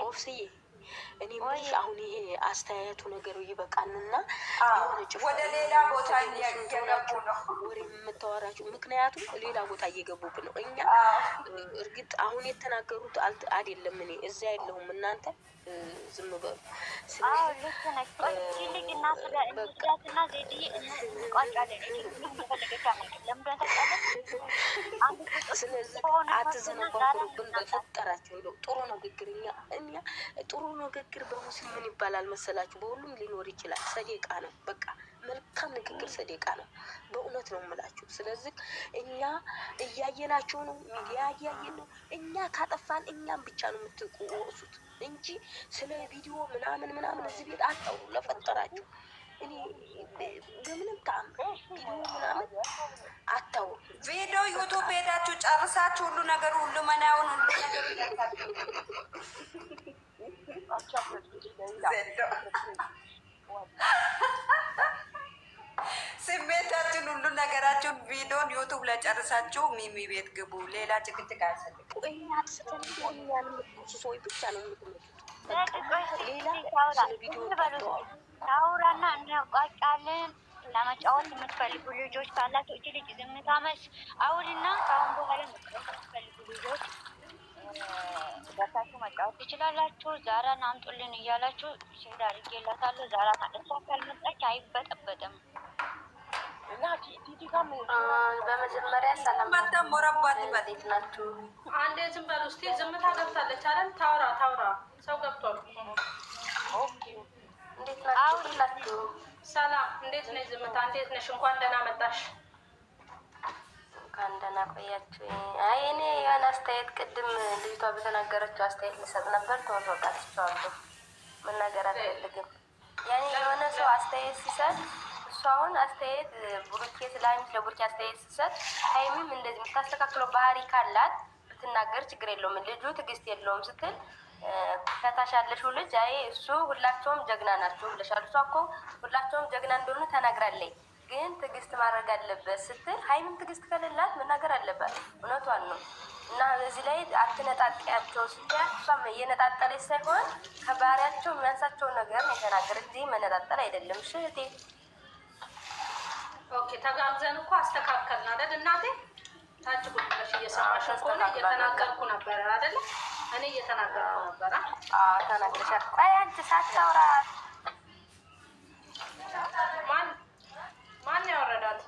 ኦፍስዬ እኔ ምንሽ አሁን ይሄ አስተያየቱ ነገሩ ይበቃንና ወደ ሌላ ቦታ እየገቡ ነው ወሬ የምታወራችሁ። ምክንያቱም ሌላ ቦታ እየገቡብን ነው። እኛ እርግጥ አሁን የተናገሩት አይደለም። እኔ እዛ የለሁም፣ እናንተ ዝም በሉ። ስለዚህ አትዘነባብሩብን በፈጠራችሁ። እንደው ጥሩ ንግግር እኛ ጥሩ ንግግር በሙስሊም ምን ይባላል መሰላችሁ? በሁሉም ሊኖር ይችላል። ሰዴቃ ነው። በቃ መልካም ንግግር ሰዴቃ ነው። በእውነት ነው የምላችሁ። ስለዚህ እኛ እያየናችሁ ነው፣ ሚዲያ እያየን ነው። እኛ ካጠፋን እኛም ብቻ ነው የምትወቅሱት እንጂ ስለ ቪዲዮ ምናምን እዚህ ቤት አታውሩ ለፈጠራችሁ። እኔ በምንም ታም ቪዲዮ ምናምን አታውሩ። ቪዲዮ ዩቱብ ሄዳችሁ ጨርሳችሁ ሁሉ ነገር ሁሉ መናውን ሁሉ ነገር ስሜታችን ሁሉ ነገራችሁን ቪዲዮን ዩቱብ ላይ ጨርሳችሁ ሚሚ ቤት ግቡ። ሌላ ጭቅጭቅ አያስፈልግም። ታውራና እናቋጫለን። ለመጫወት የምትፈልጉ ልጆች ካላችሁ እጅ ልጅ ዝምታ መልስ አውልና ከአሁን በኋላ መጫወት የምትፈልጉ ልጆች በታችሁ መጫወት ትችላላችሁ። ዛራን አምጡልን እያላችሁ ሼር አድርጌላታለሁ። ዛራ እሷ ካልመጣች አይበጠበጥም። በመጀመሪያ ሰላም ሞረባት እንዴት ናችሁ? አንዴ ዝም በሉ እስኪ። ዝምታ ገብታለች አይደል? ታውራ ሰው ገብቷል። እንዴት ናችሁ ሁላችሁ? ሰላም እንዴት ነሽ? ዝምታ እንዴት ነሽ? እንኳን ደህና መጣሽ። እንኳን ደህና ቆያችሁ። አይ እኔ የሆነ አስተያየት ቅድም ልጅቷ በተናገረችው አስተያየት ልሰጥ ነበር። ተወጣጥቻለሁ። መናገር አልፈልግም። ያኔ የሆነ ሰው አስተያየት ሲሰጥ እሱ አሁን አስተያየት ቡሩኬ ስላንቺ ለቡሩኬ አስተያየት ሲሰጥ ሀይሚም እንደዚህ የምታስተካክለው ባህሪ ካላት ብትናገር ችግር የለውም። ልጁ ትዕግስት የለውም ስትል ከታች ያለሽው ልጅ አይ እሱ ሁላቸውም ጀግና ናቸው ብለሻል። እሷ እኮ ሁላቸውም ጀግና እንደሆኑ ተናግራለች። ግን ትዕግስት ማድረግ አለበት ስትል ሀይሚም ትዕግስት ከሌላት መናገር አለባት። እውነቷን ነው። እና በዚህ ላይ አትነጣጥቂያቸው ስትያት እሷም እየነጣጠለች ሳይሆን ከባህሪያቸው የሚያንሳቸው ነገር ነው የተናገረች። እዚህ መነጣጠል አይደለም። እሺ እህቴ። ኦኬ ተጋግዘን እኮ አስተካከልን አይደል እናቴ? ታች ቁጥሽ እየሰማሽ ከሆነ እየተናገርኩ ነበር አይደል? እኔ እየተናገርኩ ነበር። ተናግረሻል። ቆይ አንቺ ሳታወራ ማን ያወረዳት?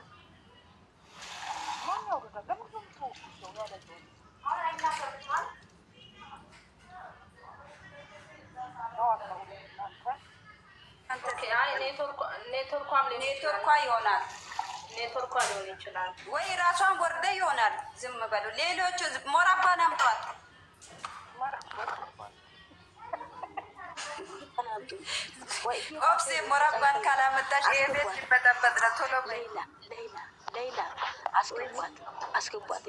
ኔትወርኳ ይሆናል። ኔትወርኳ ሊሆን ይችላል ወይ ራሷን ወርደ ይሆናል። ዝም በሉ ሌሎቹ። ሞራባን አምጧት። ኦፍሴ ሞራባን ካላመጣሽ ይሄ ቤት ሊበጠበጥ ነው። ቶሎ ሌላ አስገቧት